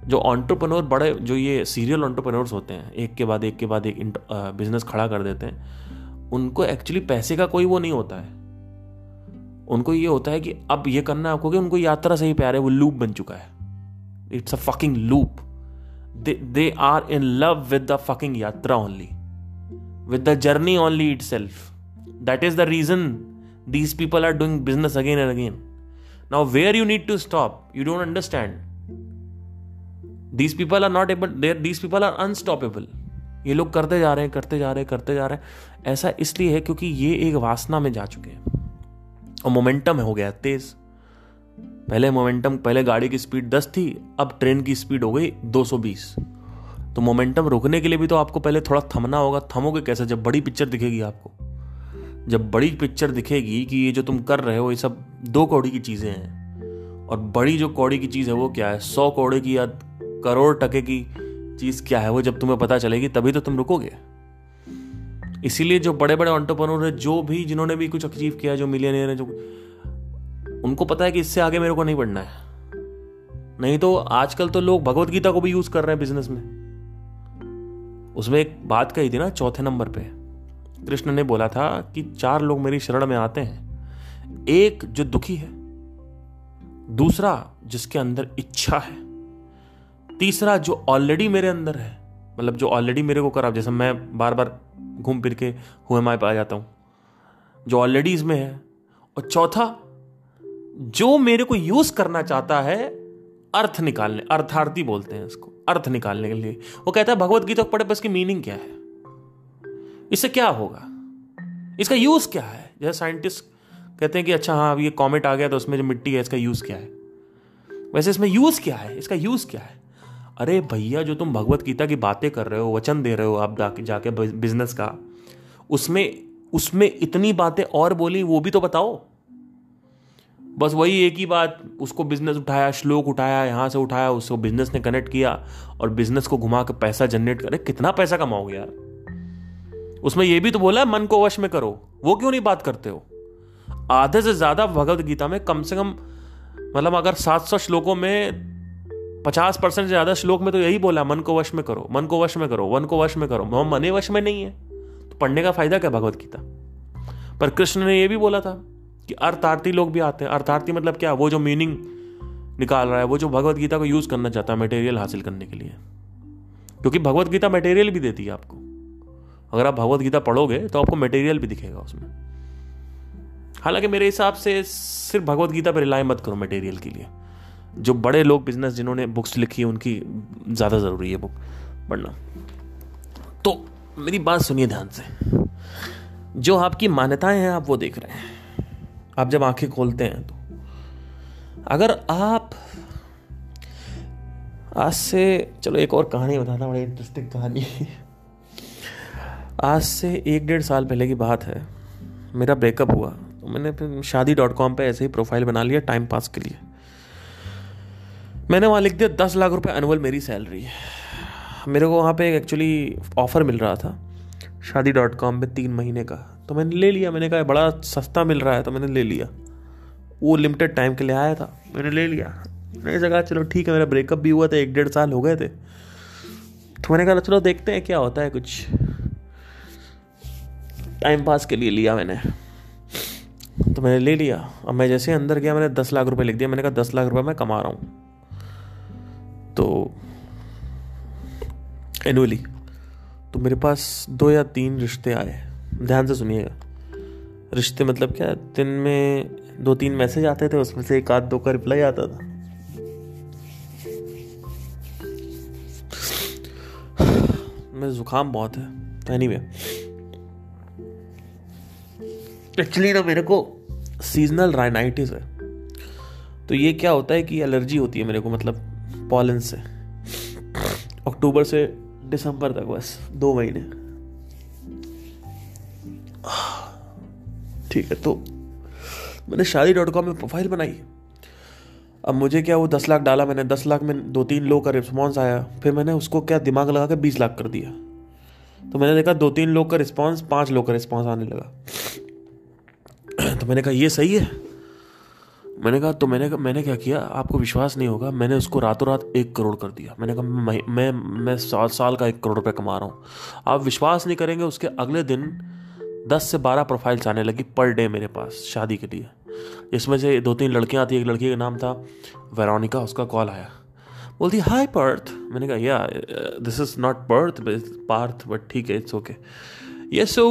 जो एंटरप्रेन्योर, बड़े जो ये सीरियल एंटरप्रेन्योर्स होते हैं, एक के बाद एक बिजनेस खड़ा कर देते हैं, उनको एक्चुअली पैसे का कोई वो नहीं होता है। उनको ये होता है कि अब ये करना है आपको, कि उनको यात्रा से ही प्यार है, वो लूप बन चुका है। It's a fucking loop. They are in love with the fucking yatra only, with the journey only itself. That is the reason these people are doing business again and again. Now where you need to stop, you don't understand. These people are not able, these people are unstoppable. ये लोग करते जा रहे हैं। ऐसा इसलिए है क्योंकि ये एक वासना में जा चुके हैं और मोमेंटम हो गया तेज। पहले गाड़ी की स्पीड 10 थी, अब ट्रेन की स्पीड हो गई 220। तो मोमेंटम रोकने के लिए भी तो आपको पहले थोड़ा थमना होगा। थमोगे कैसे? जब बड़ी पिक्चर दिखेगी आपको, जब बड़ी पिक्चर दिखेगी कि ये जो तुम कर रहे हो ये सब 2 कौड़ी की चीजें हैं, और बड़ी जो कौड़ी की चीज है वो क्या है, 100 कौड़े की या करोड़ टके की चीज क्या है, वो जब तुम्हें पता चलेगी तभी तो तुम रुकोगे। इसीलिए जो बड़े बड़े एंटरप्रेन्योर है, जो भी जिन्होंने भी कुछ अचीव किया, जो मिलियनियर है, जो उनको पता है कि इससे आगे मेरे को नहीं बढ़ना है। नहीं तो आजकल तो लोग भगवत गीता को भी यूज कर रहे हैं बिजनेस में। उसमें एक बात कही थी ना, चौथे नंबर पे कृष्ण ने बोला था कि 4 लोग मेरी शरण में आते हैं। एक जो दुखी है, दूसरा जिसके अंदर इच्छा है, तीसरा जो ऑलरेडी मेरे अंदर है, मतलब जो ऑलरेडी मेरे को करा, जैसे मैं बार बार घूम फिर के हुए माए पे आ जाता हूं, जो ऑलरेडी इसमें है, और चौथा जो मेरे को यूज करना चाहता है अर्थ निकालने, अर्थार्थी बोलते हैं इसको, अर्थ निकालने के लिए। वो कहता है भगवत गीता को पढ़े, बस की मीनिंग क्या है, इससे क्या होगा, इसका यूज क्या है। जैसे साइंटिस्ट कहते हैं कि अच्छा हाँ अब ये कॉमेट आ गया तो उसमें जो मिट्टी है इसका यूज क्या है, वैसे इसमें यूज क्या है, इसका यूज क्या है। अरे भैया, जो तुम भगवत गीता की बातें कर रहे हो, वचन दे रहे हो आप जाके बिजनेस का, उसमें इतनी बातें और बोली, वो भी तो बताओ। बस वही एक ही बात, उसको बिजनेस उठाया, श्लोक उठाया, यहां से उठाया, उसको बिजनेस ने कनेक्ट किया और बिजनेस को घुमा के पैसा जनरेट करे। कितना पैसा कमाओगे यार। उसमें यह भी तो बोला है मन को वश में करो, वो क्यों नहीं बात करते हो। आधे से ज्यादा भगवत गीता में कम से कम, मतलब अगर 700 श्लोकों में 50% से ज्यादा श्लोक में तो यही बोला, मन को वश में करो, मन को वश में करो, मन को वश में करो। मने वश में नहीं है तो पढ़ने का फायदा क्या भगवत गीता। पर कृष्ण ने यह भी बोला था कि अर्थार्थी लोग भी आते हैं। अर्थार्थी मतलब क्या, वो जो मीनिंग निकाल रहा है, वो जो भगवत गीता को यूज करना चाहता है मटेरियल हासिल करने के लिए, क्योंकि भगवत गीता मटेरियल भी देती है आपको। अगर आप भगवत गीता पढ़ोगे तो आपको मटेरियल भी दिखेगा उसमें। हालांकि मेरे हिसाब से सिर्फ भगवत गीता पर रिलाई मत करो मटेरियल के लिए। जो बड़े लोग बिजनेस जिन्होंने बुक्स लिखी है उनकी ज्यादा जरूरी है बुक पढ़ना। तो मेरी बात सुनिए ध्यान से। जो आपकी मान्यताएं हैं आप वो देख रहे हैं। आप जब आंखें खोलते हैं तो अगर आप आज से, चलो एक और कहानी बताता, बड़ी इंटरेस्टिंग कहानी। आज से 1-1.5 साल पहले की बात है। मेरा ब्रेकअप हुआ तो मैंने फिर शादी.com पे ऐसे ही प्रोफाइल बना लिया टाइम पास के लिए। मैंने वहाँ लिख दिया 10 लाख रुपए एनुअल मेरी सैलरी है। मेरे को वहाँ पे एक्चुअली ऑफर मिल रहा था शादी.com पे 3 महीने का, तो मैंने ले लिया। मैंने कहा बड़ा सस्ता मिल रहा है तो मैंने ले लिया। वो लिमिटेड टाइम के लिए आया था, मैंने ले लिया। मैंने कहा चलो ठीक है, मेरा ब्रेकअप भी हुआ था, 1-1.5 साल हो गए थे, तो मैंने कहा चलो देखते हैं क्या होता है, कुछ टाइम पास के लिए लिया मैंने। तो मैंने ले लिया। अब मैं जैसे अंदर गया मैंने 10 लाख रुपए लिख दिया। मैंने कहा 10 लाख रुपए मैं कमा रहा हूँ तो एनुअली। तो मेरे पास 2 या 3 रिश्ते आए। ध्यान से सुनिएगा। रिश्ते मतलब क्या, दिन में 2-3 मैसेज आते थे, उसमें से 1-2 का रिप्लाई आता था। मेरे जुकाम बहुत है तो एनीवे, एक्चुअली ना मेरे को सीजनल राइनाइटिस है। तो ये क्या होता है कि एलर्जी होती है मेरे को, मतलब पॉलन से। अक्टूबर से दिसंबर तक बस 2 महीने। ठीक है, तो मैंने शादी.com में प्रोफाइल बनाई। अब मुझे क्या, वो 10 लाख डाला मैंने, 10 लाख में 2-3 लोग का रिस्पॉन्स आया। फिर मैंने उसको क्या दिमाग लगा के 20 लाख कर दिया। तो मैंने देखा 2-3 लोग का रिस्पॉन्स, 5 लोग का रिस्पॉन्स आने लगा। तो मैंने कहा ये सही है। मैंने कहा तो मैंने क्या किया, आपको विश्वास नहीं होगा, मैंने उसको रातों रात 1 करोड़ कर दिया। मैंने कहा मैं साल का 1 करोड़ रुपए कमा रहा हूँ। आप विश्वास नहीं करेंगे, उसके अगले दिन 10 से 12 प्रोफाइल्स आने लगी पर डे मेरे पास शादी के लिए। इसमें से 2-3 लड़कियां थी। एक लड़की का नाम था वेरोनिका। उसका कॉल आया, बोलती हाय पार्थ। मैंने कहा yeah this is not Parth but ठीक है, it's okay. Yes, so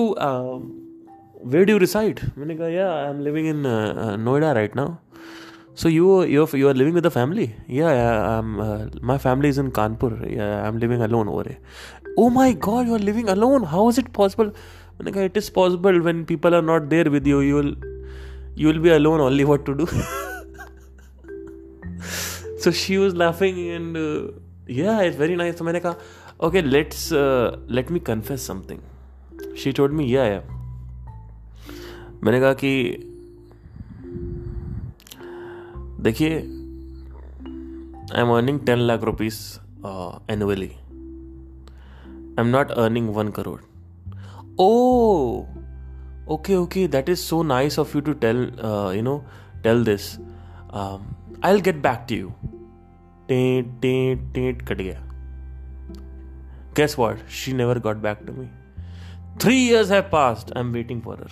where do you reside? मैंने कहा yeah I am living in Noida right now. So you are living with the family? Yeah, my family is in Kanpur. Yeah, I'm living alone over here. Oh my God, you are living alone? How is it possible? मैंने कहा it is possible when people are not there with you. You will be alone only. What to do? So she was laughing and yeah, it's very nice. So मैंने कहा okay, let me confess something. She told me yeah. मैंने कहा कि देखिए, I am earning 10 lakh rupees annually. I am not earning 1 crore. Oh, okay, that is so nice of you to tell this. I'll get back to you. टेट कट गया. Guess what? She never got back to me. 3 years have passed. I'm waiting for her.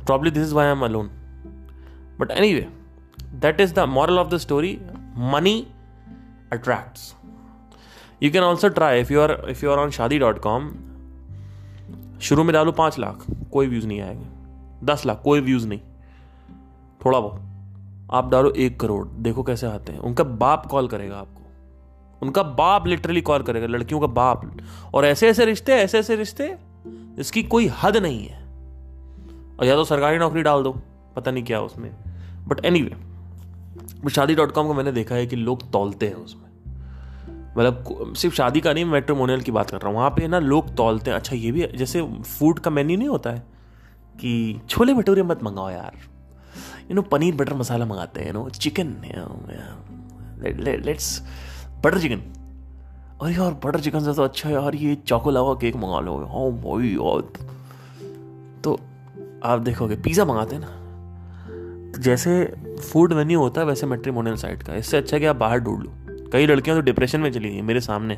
Probably this is why I'm alone. But anyway, that is the moral of the story. Money attracts. You can also try if you are on shaadi.com. शुरू में डालो 5 लाख, कोई व्यूज नहीं आएगा. 10 लाख, कोई व्यूज नहीं, थोड़ा बहुत. आप डालो 1 करोड़, देखो कैसे आते हैं. उनका बाप कॉल करेगा आपको. उनका बाप लिटरली कॉल करेगा, लड़कियों का बाप. और ऐसे ऐसे रिश्ते इसकी कोई हद नहीं है. और या तो सरकारी नौकरी डाल दो, पता नहीं क्या उसमें. बट एनीवे, शादी.com को मैंने देखा है कि लोग तौलते हैं उसमें. मतलब सिर्फ शादी का नहीं, मैट्रिमोनियल की बात कर रहा हूँ. वहाँ पे ना लोग तौलते हैं. अच्छा, ये भी जैसे फूड का मेन्यू नहीं होता है कि छोले भटूरे मत मंगाओ यार, पनीर बटर मसाला मंगाते हैं, चिकन, लेट्स बटर चिकन. और यार बटर चिकन से तो अच्छा यार ये चोको लावा केक मंगा लो. हाँ भाई यार. तो आप देखोगे पिज़्ज़ा मंगाते हैं ना. जैसे फूड मेन्यू होता है वैसे मैट्रिमोनियल साइट का. इससे अच्छा कि आप बाहर ढूंढ लो. कई लड़कियां तो डिप्रेशन में चली गई मेरे सामने.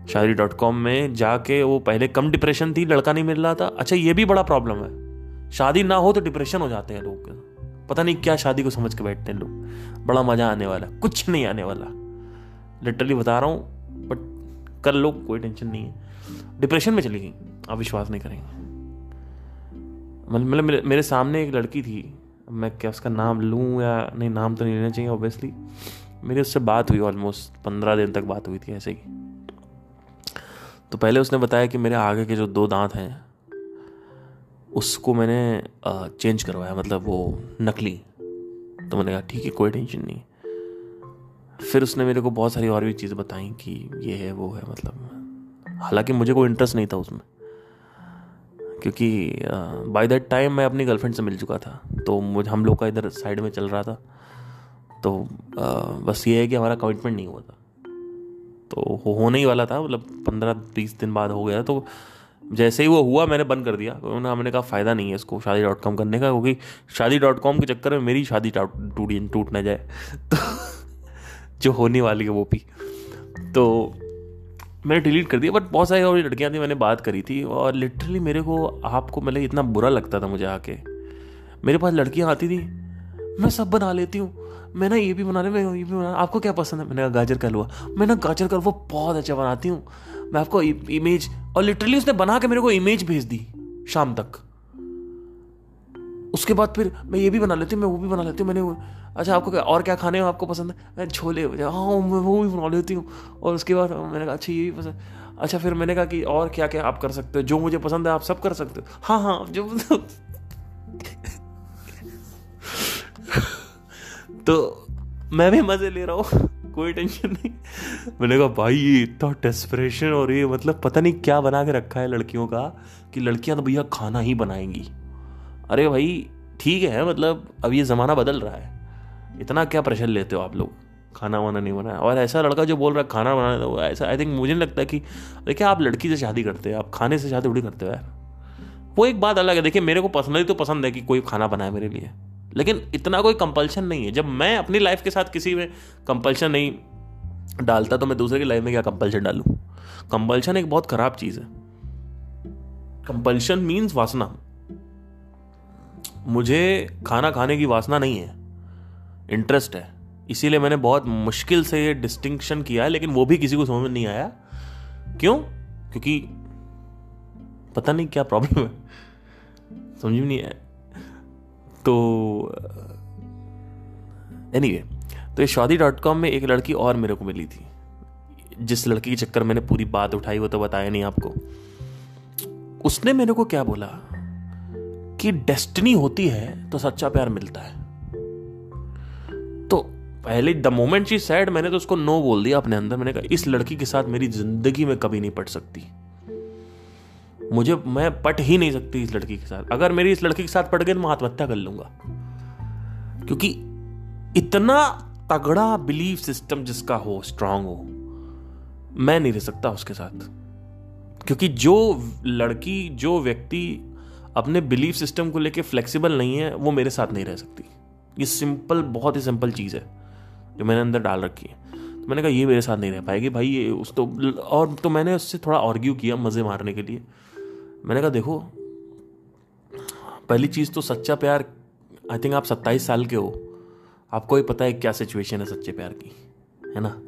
शादी.com में जाके वो पहले कम डिप्रेशन थी, लड़का नहीं मिल रहा था. अच्छा, ये भी बड़ा प्रॉब्लम है. शादी ना हो तो डिप्रेशन हो जाते हैं लोग. पता नहीं क्या शादी को समझ के बैठते हैं लोग. बड़ा मजा आने वाला, कुछ नहीं आने वाला. लिटरली बता रहा हूँ. बट कर लो, कोई टेंशन नहीं है. डिप्रेशन में चली गई, आप विश्वास नहीं करेंगे. मतलब मेरे सामने एक लड़की थी. मैं क्या उसका नाम लूँ या नहीं, नाम तो नहीं लेना चाहिए ऑब्वियसली. मेरी उससे बात हुई, ऑलमोस्ट 15 दिन तक बात हुई थी ऐसे ही. तो पहले उसने बताया कि मेरे आगे के जो 2 दांत हैं उसको मैंने चेंज करवाया, मतलब वो नकली. तो मैंने कहा ठीक है, कोई टेंशन नहीं. फिर उसने मेरे को बहुत सारी और भी चीज़ें बताई कि ये है वो है. मतलब हालांकि मुझे कोई इंटरेस्ट नहीं था उसमें, क्योंकि बाय दैट टाइम मैं अपनी गर्लफ्रेंड से मिल चुका था. तो हम लोग का इधर साइड में चल रहा था. तो बस ये है कि हमारा कमिटमेंट नहीं हुआ था. तो होने ही वाला था, मतलब 15-20 दिन बाद हो गया. तो जैसे ही वो हुआ मैंने बंद कर दिया. हमने कहा फ़ायदा नहीं है इसको शादी.com करने का, क्योंकि शादी.com के चक्कर में मेरी शादी टूट ना जाए. तो जो होने वाली है वो भी. तो मैंने डिलीट कर दिया. बट बहुत सारी और लड़कियां थी, मैंने बात करी थी. और लिटरली मेरे को आपको मतलब इतना बुरा लगता था मुझे आके. मेरे पास लड़कियां आती थी, मैं सब बना लेती हूँ, मैं ना ये भी बना ले, मैं ये भी बना. आपको क्या पसंद है? मैंने कहा गाजर का हलवा. मैं ना गाजर का हलवा बहुत अच्छा बनाती हूँ, मैं आपको इमेज. और लिटरली उसने बना के मेरे को इमेज भेज दी शाम तक. उसके बाद फिर मैं ये भी बना लेती हूँ, मैं वो भी बना लेती हूँ. मैंने अच्छा आपको क्या और क्या खाने हो आपको पसंद है? मैं छोले, हाँ मैं वो भी बना लेती हूँ. और उसके बाद मैंने कहा अच्छा ये भी पसंद. अच्छा फिर मैंने कहा कि और क्या क्या आप कर सकते हो, जो मुझे पसंद है आप सब कर सकते हो. हाँ जो तो मैं भी मजे ले रहा हूँ, कोई टेंशन नहीं. मैंने कहा भाई ये इतना डेस्परेशन और ये मतलब पता नहीं क्या बना के रखा है लड़कियों का कि लड़कियां तो भैया खाना ही बनाएंगी. अरे भाई ठीक है, मतलब अब ये ज़माना बदल रहा है, इतना क्या प्रेशर लेते हो आप लोग. खाना वाना नहीं बनाया. और ऐसा लड़का जो बोल रहा है खाना बनाना, तो ऐसा आई थिंक मुझे नहीं लगता कि देखिए आप लड़की से शादी करते हैं, आप खाने से शादी थोड़ी करते हो यार. वो एक बात अलग है. देखिए मेरे को पर्सनली तो पसंद है कि कोई खाना बनाए मेरे लिए, लेकिन इतना कोई कंपल्शन नहीं है. जब मैं अपनी लाइफ के साथ किसी में कंपल्शन नहीं डालता तो मैं दूसरे की लाइफ में क्या कंपल्शन डालूं. कंपल्शन एक बहुत खराब चीज है. कंपल्शन मीन्स वासना. मुझे खाना खाने की वासना नहीं है, इंटरेस्ट है. इसीलिए मैंने बहुत मुश्किल से ये डिस्टिंक्शन किया है, लेकिन वो भी किसी को समझ में नहीं आया. क्यों? क्योंकि पता नहीं क्या प्रॉब्लम है, समझ में नहीं आया. तो एनीवे, तो ये शादी.com में एक लड़की और मेरे को मिली थी. जिस लड़की के चक्कर मैंने पूरी बात उठाई वो तो बताया नहीं आपको. उसने मेरे को क्या बोला कि डेस्टिनी होती है तो सच्चा प्यार मिलता है. तो पहले द मोमेंट शी सेड, मैंने तो उसको नो बोल दिया अपने अंदर. मैंने कहा इस लड़की के साथ मेरी जिंदगी में कभी नहीं पट सकती. मैं पट ही नहीं सकती इस लड़की के साथ. अगर मेरी इस लड़की के साथ पट गई तो मैं आत्महत्या कर लूंगा. क्योंकि इतना तगड़ा बिलीफ सिस्टम जिसका हो, स्ट्रांग हो, मैं नहीं रह सकता उसके साथ. क्योंकि जो लड़की, जो व्यक्ति अपने बिलीफ सिस्टम को लेके फ्लेक्सिबल नहीं है, वो मेरे साथ नहीं रह सकती। ये सिंपल, बहुत ही सिंपल चीज़ है जो मैंने अंदर डाल रखी है। तो मैंने कहा ये मेरे साथ नहीं रह पाएगी भाई, ये उस तो मैंने उससे थोड़ा आर्ग्यू किया मज़े मारने के लिए। मैंने कहा देखो, पहली चीज़ तो सच्चा प्यार, आई थिंक आप 27 साल के हो, आपको ही पता है क्या सिचुएशन है सच्चे प्यार की, है ना।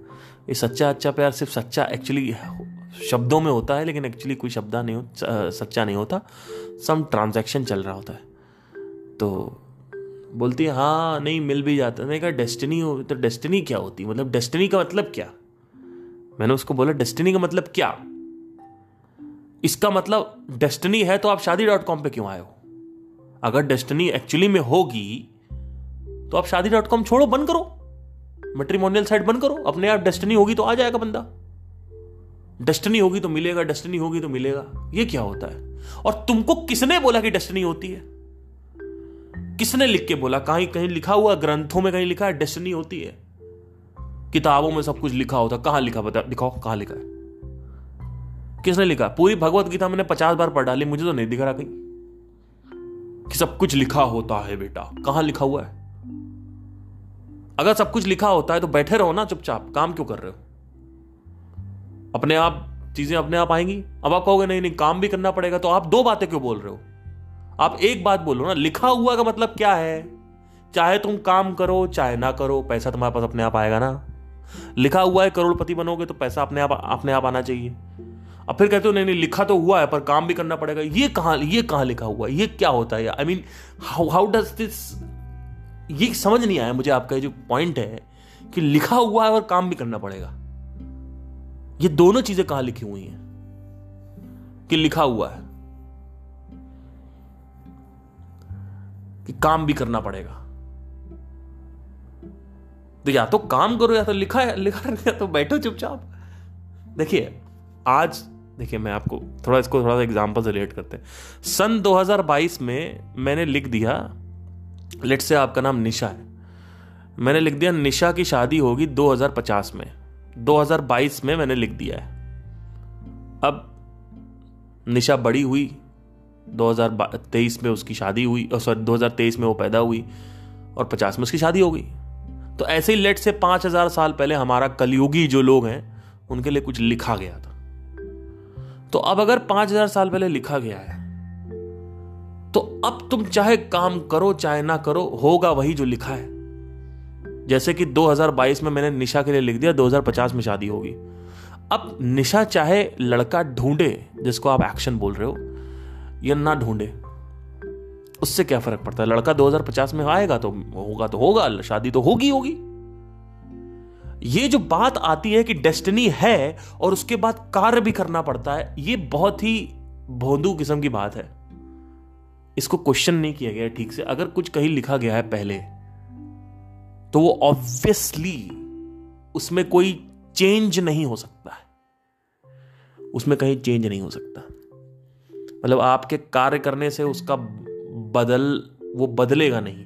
ये सच्चा प्यार सिर्फ सच्चा एक्चुअली शब्दों में होता है, लेकिन एक्चुअली कोई सच्चा नहीं होता। सम ट्रांजैक्शन चल रहा होता है। तो बोलती है हाँ नहीं मिल भी जाता। मैंने कहा डेस्टिनी हो तो डेस्टिनी क्या होती, मतलब डेस्टिनी का मतलब क्या। मैंने उसको बोला डेस्टिनी का मतलब क्या। इसका मतलब डेस्टिनी है तो आप शादी.com पे क्यों आए हो। अगर डेस्टिनी एक्चुअली में होगी तो आप शादी.com छोड़ो, बंद करो, मैट्रिमोनियल साइट बंद करो। अपने आप डेस्टिनी होगी तो आ जाएगा बंदा। डेस्टिनी होगी तो मिलेगा, डेस्टिनी होगी तो मिलेगा। ये क्या होता है। और तुमको किसने बोला कि डेस्टिनी होती है। किसने लिख के बोला। कहीं लिखा हुआ, ग्रंथों में कहीं लिखा है डेस्टिनी होती है। किताबों में सब कुछ लिखा होता। कहां लिखा, बता दिखाओ कहां लिखा है। किसने लिखा। पूरी भगवत गीता मैंने 50 बार पढ़ डाली, मुझे तो नहीं दिख रहा कहीं कि सब कुछ लिखा होता है। बेटा कहां लिखा हुआ है। अगर सब कुछ लिखा होता है तो बैठे रहो ना चुपचाप, काम क्यों कर रहे हो। अपने आप चीजें अपने आप आएंगी। अब आप कहोगे नहीं काम भी करना पड़ेगा, तो आप दो बातें क्यों बोल रहे हो। आप एक बात बोलो ना। लिखा हुआ का मतलब क्या है। चाहे तुम काम करो चाहे ना करो, पैसा तुम्हारे पास अपने आप आएगा ना। लिखा हुआ है करोड़पति बनोगे तो पैसा अपने आप आना चाहिए। अब फिर कहते हो नहीं लिखा तो हुआ है पर काम भी करना पड़ेगा। ये कहां लिखा हुआ है। ये क्या होता है। I mean how does this. ये समझ नहीं आया मुझे आपका जो पॉइंट है कि लिखा हुआ है और काम भी करना पड़ेगा। ये दोनों चीजें कहां लिखी हुई हैं कि लिखा हुआ है कि काम भी करना पड़ेगा। तो या तो काम करो या तो लिखा या तो बैठो चुपचाप। देखिए मैं आपको इसको थोड़ा सा एग्जांपल से रिलेट करते हैं। सन 2022 में मैंने लिख दिया, लेट्स से आपका नाम निशा है, मैंने लिख दिया निशा की शादी होगी 2050 में। 2022 में मैंने लिख दिया है। अब निशा बड़ी हुई, 2023 में उसकी शादी हुई, 2023 में वो पैदा हुई और 50 में उसकी शादी हो गई। तो ऐसे ही लेट से 5000 साल पहले हमारा कलयुगी जो लोग हैं उनके लिए कुछ लिखा गया था। तो अब अगर 5000 साल पहले लिखा गया है तो अब तुम चाहे काम करो चाहे ना करो, होगा वही जो लिखा है। जैसे कि 2022 में मैंने निशा के लिए लिख दिया 2050 में शादी होगी। अब निशा चाहे लड़का ढूंढे जिसको आप एक्शन बोल रहे हो या ना ढूंढे, उससे क्या फर्क पड़ता है। लड़का 2050 में आएगा तो होगा, शादी तो होगी। ये जो बात आती है कि डेस्टिनी है और उसके बाद कार्य भी करना पड़ता है, ये बहुत ही भोंदू किस्म की बात है। इसको क्वेश्चन नहीं किया गया ठीक से। अगर कुछ कहीं लिखा गया है पहले तो वो ऑब्वियसली उसमें कोई चेंज नहीं हो सकता है। उसमें कहीं चेंज नहीं हो सकता। मतलब आपके कार्य करने से उसका वो बदलेगा नहीं,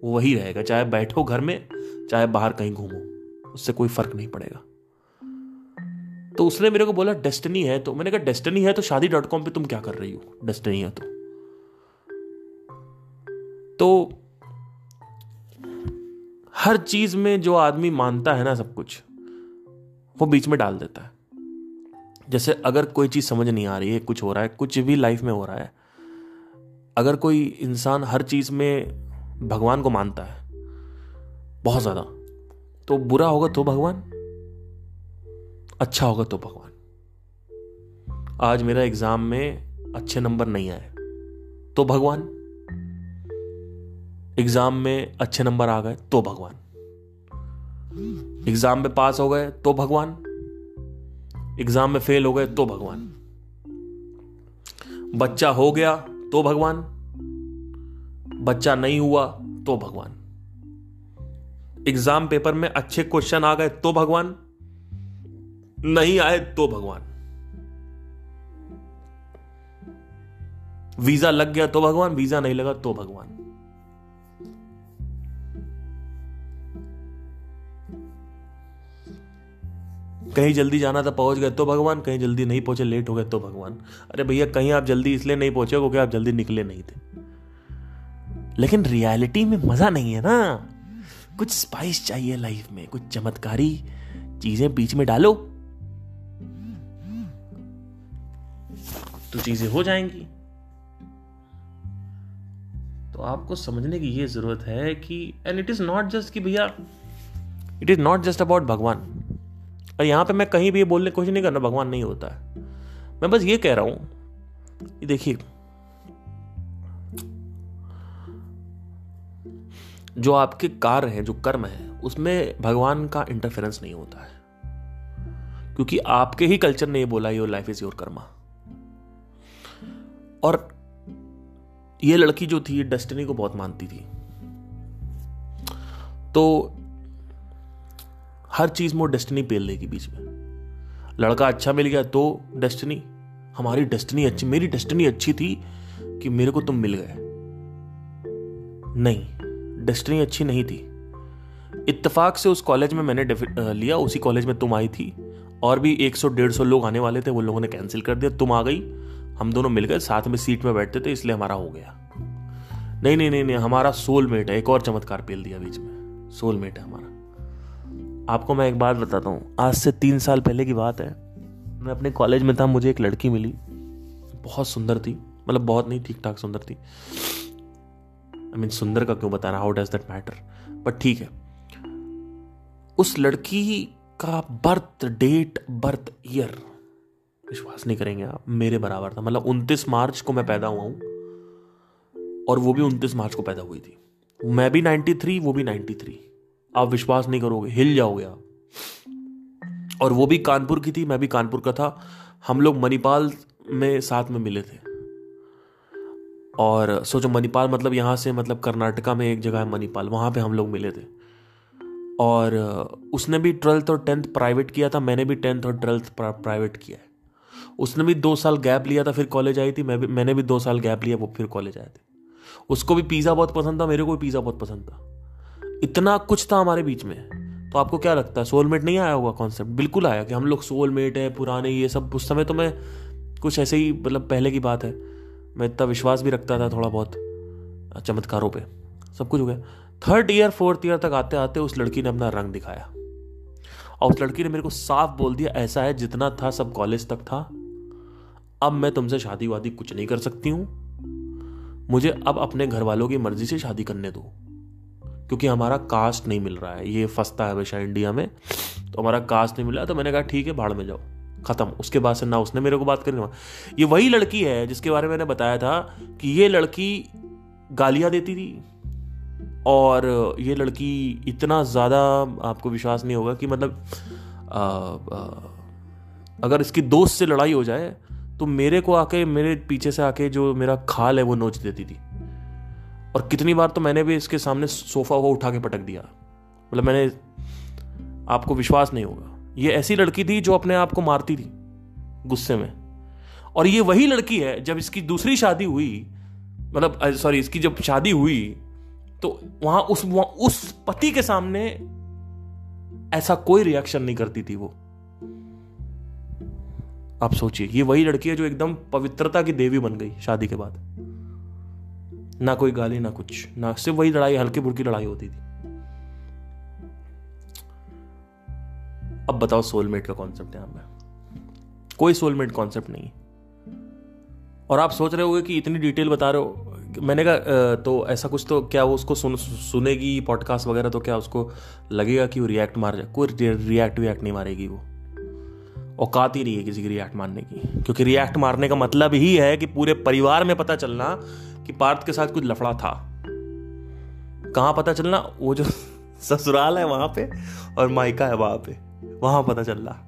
वो वही रहेगा। चाहे बैठो घर में चाहे बाहर कहीं घूमो, उससे कोई फर्क नहीं पड़ेगा। तो उसने मेरे को बोला डेस्टिनी है। तो मैंने कहा डेस्टिनी है तो शादी.com पे तुम क्या कर रही हो। डेस्टिनी है तो हर चीज में जो आदमी मानता है ना सब कुछ, वो बीच में डाल देता है। जैसे अगर कोई चीज समझ नहीं आ रही है, कुछ हो रहा है, कुछ भी लाइफ में हो रहा है, अगर कोई इंसान हर चीज में भगवान को मानता है बहुत ज्यादा, तो बुरा होगा तो भगवान, अच्छा होगा तो भगवान। आज मेरा एग्जाम में अच्छे नंबर नहीं आए तो भगवान, एग्जाम में अच्छे नंबर आ गए तो भगवान, एग्जाम में पास हो गए तो भगवान, एग्जाम में फेल हो गए तो भगवान, बच्चा हो गया तो भगवान, बच्चा नहीं हुआ तो भगवान, एग्जाम पेपर में अच्छे क्वेश्चन आ गए तो भगवान, नहीं आए तो भगवान, वीजा लग गया तो भगवान, वीजा नहीं लगा तो भगवान। कहीं जल्दी जाना था पहुंच गए तो भगवान, कहीं जल्दी नहीं पहुंचे लेट हो गए तो भगवान। अरे भैया कहीं आप जल्दी इसलिए नहीं पहुंचे क्योंकि आप जल्दी निकले नहीं थे। लेकिन रियलिटी में मजा नहीं है ना, कुछ स्पाइस चाहिए लाइफ में, कुछ चमत्कारी चीजें बीच में डालो तो चीजें हो जाएंगी। तो आपको समझने की ये जरूरत है कि and it is not just कि भैया it is not just about भगवान। और यहां पे मैं कहीं भी ये बोलने की कोशिश नहीं करना भगवान नहीं होता है, मैं बस ये कह रहा हूं कि देखिए जो आपके कार्य हैं, जो कर्म है, उसमें भगवान का इंटरफेरेंस नहीं होता है, क्योंकि आपके ही कल्चर ने ये बोला your life is your Karma. और ये लड़की जो थी डेस्टिनी को बहुत मानती थी, तो हर चीज में डेस्टिनी पेल देगी बीच में। लड़का अच्छा मिल गया तो डेस्टिनी, हमारी डेस्टिनी अच्छी, मेरी डेस्टिनी अच्छी थी कि मेरे को तुम मिल गए। नहीं, डेस्टिनी अच्छी नहीं थी। इत्तेफाक से उस कॉलेज में मैंने लिया, उसी कॉलेज में तुम आई थी, और भी 100-150 लोग आने वाले थे, वो लोगों ने कैंसिल कर दिया, तुम आ गई, हम दोनों मिल गए, साथ में सीट में बैठते थे, इसलिए हमारा हो गया। नहीं नहीं नहीं नहीं, हमारा सोलमेट है। एक और चमत्कार पेल दिया बीच में, सोलमेट है हमारा। आपको मैं एक बात बताता हूँ, आज से 3 साल पहले की बात है, मैं अपने कॉलेज में था, मुझे एक लड़की मिली, बहुत सुंदर थी, मतलब बहुत नहीं, ठीक ठाक सुंदर थी। आई मीन सुंदर का क्यों बता रहा, how does that matter, but ठीक है। उस लड़की का बर्थ डेट, बर्थ ईयर, विश्वास नहीं करेंगे आप, मेरे बराबर था। मतलब 29 मार्च को मैं पैदा हुआ हूं और वो भी 29 मार्च को पैदा हुई थी। मैं भी 93, वो भी 93। आप विश्वास नहीं करोगे, हिल जाओगे आप। और वो भी कानपुर की थी, मैं भी कानपुर का था। हम लोग मणिपाल में साथ में मिले थे। और सोचो मणिपाल मतलब यहां से, मतलब कर्नाटका में एक जगह है मणिपाल, वहां पे हम लोग मिले थे। और उसने भी 12th और 10th प्राइवेट किया था, मैंने भी 10th और 12th प्राइवेट किया है। उसने भी 2 साल गैप लिया था, फिर कॉलेज आई थी। मैंने भी 2 साल गैप लिया, वो फिर कॉलेज आए थे। उसको भी पिज़्ज़ा बहुत पसंद था, मेरे को भी पिज़्ज़ा बहुत पसंद था। इतना कुछ था हमारे बीच में। तो आपको क्या लगता है, सोलमेट नहीं आया होगा कॉन्सेप्ट? बिल्कुल आया कि हम लोग सोलमेट है, पुराने ये सब। उस समय तो मैं कुछ ऐसे ही, मतलब पहले की बात है, मैं इतना विश्वास भी रखता था थोड़ा बहुत चमत्कारों पे, सब कुछ हो गया। 3rd ईयर 4th ईयर तक आते आते उस लड़की ने अपना रंग दिखाया, और उस लड़की ने मेरे को साफ बोल दिया, ऐसा है जितना था सब कॉलेज तक था, अब मैं तुमसे शादी वादी कुछ नहीं कर सकती हूं, मुझे अब अपने घर वालों की मर्जी से शादी करने दो, क्योंकि हमारा कास्ट नहीं मिल रहा है। ये फंसता है हमेशा इंडिया में, तो हमारा कास्ट नहीं मिल रहा। तो मैंने कहा ठीक है, भाड़ में जाओ, खत्म। उसके बाद से ना उसने मेरे को बात करी। ये वही लड़की है जिसके बारे में मैंने बताया था कि ये लड़की गालियां देती थी, और ये लड़की इतना ज़्यादा, आपको विश्वास नहीं होगा कि मतलब अगर इसकी दोस्त से लड़ाई हो जाए तो मेरे को आके, मेरे पीछे से आके जो मेरा खाल है वो नोच देती थी। और कितनी बार तो मैंने भी इसके सामने सोफा वो उठा के पटक दिया, मतलब मैंने, आपको विश्वास नहीं होगा। ये ऐसी लड़की थी जो अपने आप को मारती थी गुस्से में। और ये वही लड़की है, जब इसकी दूसरी शादी हुई, मतलब सॉरी, इसकी जब शादी हुई तो वहां उस पति के सामने ऐसा कोई रिएक्शन नहीं करती थी वो। आप सोचिए, ये वही लड़की है जो एकदम पवित्रता की देवी बन गई शादी के बाद। ना कोई गाली, ना कुछ, ना, सिर्फ वही लड़ाई, हल्की फुल्की लड़ाई होती थी। अब बताओ सोलमेट का कॉन्सेप्ट यहां पे कोई सोलमेट कॉन्सेप्ट नहीं। और आप सोच रहे होगे कि इतनी डिटेल बता रहे हो, मैंने कहा तो ऐसा कुछ तो क्या वो उसको सुनेगी पॉडकास्ट वगैरह, तो क्या उसको लगेगा कि वो रिएक्ट मार जाए? कोई रिएक्ट नहीं मारेगी वो, औकात ही नहीं है किसी की रिएक्ट मारने की। क्योंकि रिएक्ट मारने का मतलब ही है कि पूरे परिवार में पता चलना कि पार्थ के साथ कुछ लफड़ा था। कहां पता चलना? वो जो ससुराल है वहां पे और मायका है वहां पे, वहां पता चल रहा।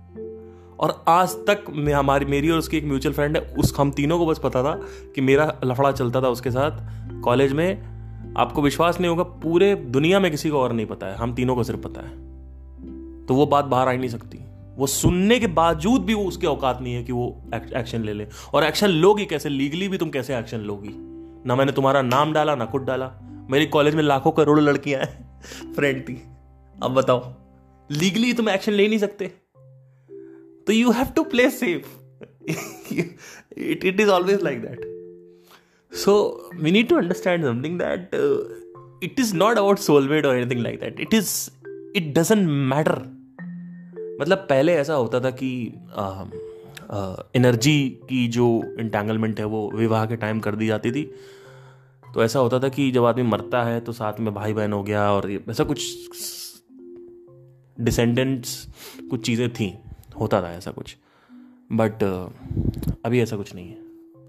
और आज तक मेरी और उसकी एक म्यूचुअल फ्रेंड है, हम तीनों को बस पता था कि मेरा लफड़ा चलता था उसके साथ कॉलेज में। आपको विश्वास नहीं होगा, पूरे दुनिया में किसी को और नहीं पता है, हम तीनों को सिर्फ पता है। तो वो बात बाहर आ ही नहीं सकती। वो सुनने के बावजूद भी वो, उसके औकात नहीं है कि वो एक्शन ले ले। और एक्शन लोगी कैसे? लीगली भी तुम कैसे एक्शन लोगी? ना मैंने तुम्हारा नाम डाला, ना खुद डाला। मेरी कॉलेज में लाखों करोड़ों लड़कियां हैं, फ्रेंड थी। अब बताओ, लीगली तुम एक्शन ले नहीं सकते। तो you have to play safe. It is always like that. So we need to understand something that it is not about soulmate or anything like that. It doesn't matter. मतलब पहले ऐसा होता था कि एनर्जी की जो इंटेंगलमेंट है वो विवाह के टाइम कर दी जाती थी. तो ऐसा होता था कि जब आदमी मरता है तो साथ में भाई बहन हो गया और ऐसा कुछ डिसेंडेंट्स कुछ चीज़ें थी, होता था ऐसा कुछ. बट अभी ऐसा कुछ नहीं है.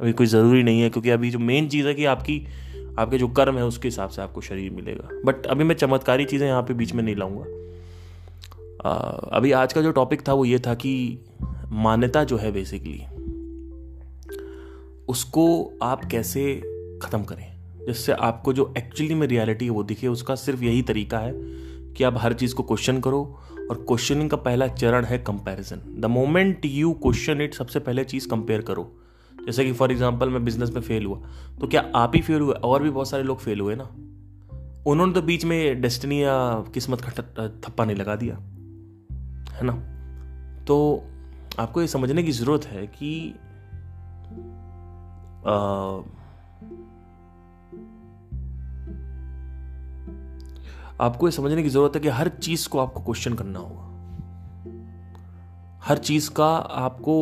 अभी कोई ज़रूरी नहीं है, क्योंकि अभी जो मेन चीज़ है कि आपके जो कर्म है उसके हिसाब से आपको शरीर मिलेगा. बट अभी मैं चमत्कारी चीज़ें यहाँ पे बीच में नहीं लाऊंगा. अभी आज का जो टॉपिक था वो ये था कि मान्यता जो है बेसिकली उसको आप कैसे ख़त्म करें जिससे आपको जो एक्चुअली में रियलिटी है वो दिखे. उसका सिर्फ यही तरीका है कि आप हर चीज़ को क्वेश्चन करो, और क्वेश्चनिंग का पहला चरण है comparison. The moment you question it, सबसे पहले चीज़ कंपेयर करो. जैसे कि फॉर एग्जांपल मैं बिजनेस में फेल हुआ, तो क्या आप ही फेल हुए? और भी बहुत सारे लोग फेल हुए ना. उन्होंने तो बीच में डेस्टिनी या किस्मत का थप्पा नहीं लगा दिया, है ना. तो आपको ये समझने की ज़रूरत है कि आपको ये समझने की जरूरत है कि हर चीज को आपको क्वेश्चन करना होगा. हर चीज का आपको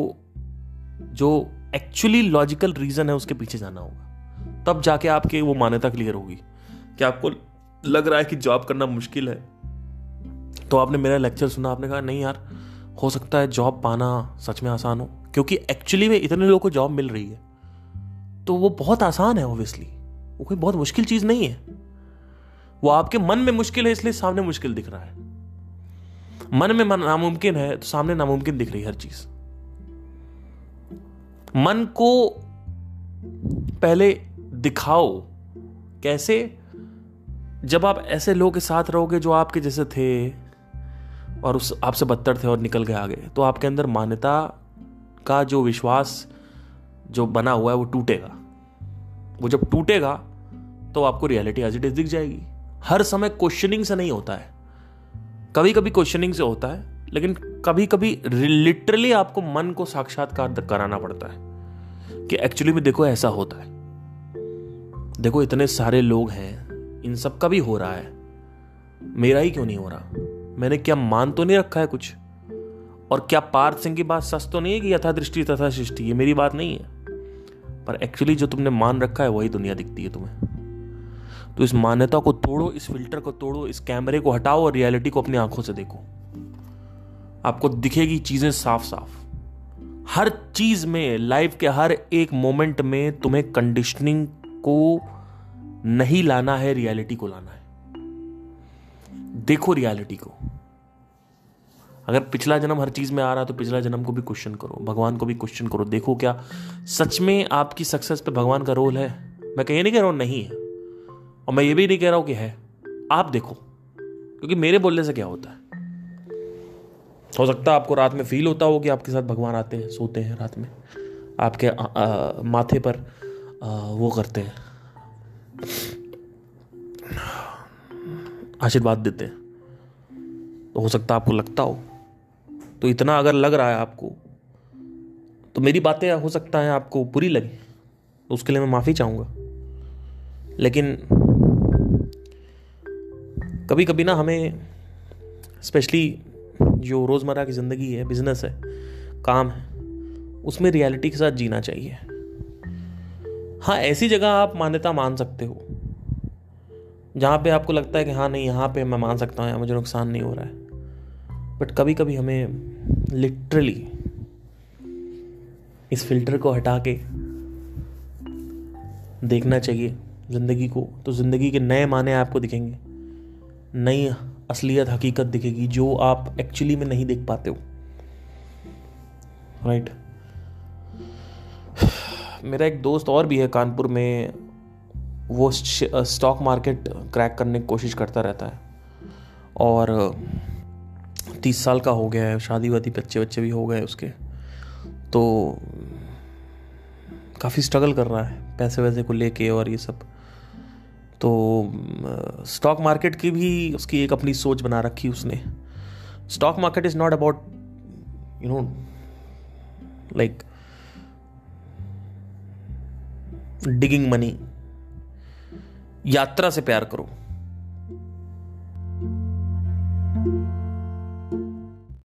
जो एक्चुअली लॉजिकल रीजन है उसके पीछे जाना होगा. तब जाके आपके वो मान्यता क्लियर होगी. कि आपको लग रहा है कि जॉब करना मुश्किल है, तो आपने मेरा लेक्चर सुना, आपने कहा नहीं यार, हो सकता है जॉब पाना सच में आसान हो, क्योंकि एक्चुअली में इतने लोगों को जॉब मिल रही है तो वो बहुत आसान है. ऑब्वियसली वो कोई बहुत मुश्किल चीज नहीं है. वो आपके मन में मुश्किल है इसलिए सामने मुश्किल दिख रहा है. मन में नामुमकिन है तो सामने नामुमकिन दिख रही है हर चीज. मन को पहले दिखाओ. कैसे? जब आप ऐसे लोगों के साथ रहोगे जो आपके जैसे थे और उस आपसे बदतर थे और निकल गए आगे, तो आपके अंदर मान्यता का जो विश्वास जो बना हुआ है वो टूटेगा. वो जब टूटेगा तो आपको रियलिटी एज इट इज दिख जाएगी. हर समय क्वेश्चनिंग से नहीं होता है. कभी कभी क्वेश्चनिंग से होता है, लेकिन कभी कभी लिटरली आपको मन को साक्षात्कार कराना पड़ता है कि एक्चुअली में देखो ऐसा होता है. देखो इतने सारे लोग हैं, इन सब का भी हो रहा है, मेरा ही क्यों नहीं हो रहा? मैंने क्या मान तो नहीं रखा है कुछ? और क्या पार्थ सिंह की बात सच तो नहीं है कि यथा दृष्टि तथा सृष्टि? ये मेरी बात नहीं है. पर एक्चुअली जो तुमने मान रखा है वही दुनिया दिखती है तुम्हें. तो इस मान्यता को तोड़ो, इस फिल्टर को तोड़ो, इस कैमरे को हटाओ और रियलिटी को अपनी आंखों से देखो. आपको दिखेगी चीजें साफ साफ. हर चीज में, लाइफ के हर एक मोमेंट में तुम्हें कंडीशनिंग को नहीं लाना है, रियलिटी को लाना है. देखो रियलिटी को. अगर पिछला जन्म हर चीज में आ रहा है तो पिछला जन्म को भी क्वेश्चन करो, भगवान को भी क्वेश्चन करो. देखो क्या सच में आपकी सक्सेस पे भगवान का रोल है? मैं कहीं नहीं कह रहा हूं नहीं है, और मैं ये भी नहीं कह रहा हूं कि है. आप देखो, क्योंकि मेरे बोलने से क्या होता है. हो सकता है आपको रात में फील होता हो कि आपके साथ भगवान आते हैं, सोते हैं रात में, आपके माथे पर वो करते हैं, आशीर्वाद देते हैं. तो हो सकता है आपको लगता हो. तो इतना अगर लग रहा है आपको, तो मेरी बातें हो सकता है आपको बुरी लगे, तो उसके लिए मैं माफ़ी चाहूँगा. लेकिन कभी कभी ना हमें, स्पेशली जो रोज़मर्रा की ज़िंदगी है, बिजनेस है, काम है, उसमें रियलिटी के साथ जीना चाहिए. हाँ, ऐसी जगह आप मान्यता मान सकते हो जहाँ पे आपको लगता है कि हाँ नहीं, यहाँ पे मैं मान सकता हूँ, यहाँ मुझे नुकसान नहीं हो रहा है. बट कभी कभी हमें लिटरली इस फिल्टर को हटा के देखना चाहिए ज़िंदगी को. तो ज़िंदगी के नए माने आपको दिखेंगे, नई असलियत, हकीकत दिखेगी जो आप एक्चुअली में नहीं देख पाते हो. राइट. मेरा एक दोस्त और भी है कानपुर में, वो स्टॉक मार्केट क्रैक करने की कोशिश करता रहता है, और 30 साल का हो गया है, शादी वादी, बच्चे भी हो गए उसके. तो काफ़ी स्ट्रगल कर रहा है पैसे वैसे को लेके और ये सब. तो स्टॉक मार्केट की भी उसकी एक अपनी सोच बना रखी उसने. Stock market is not about like digging money. यात्रा से प्यार करो।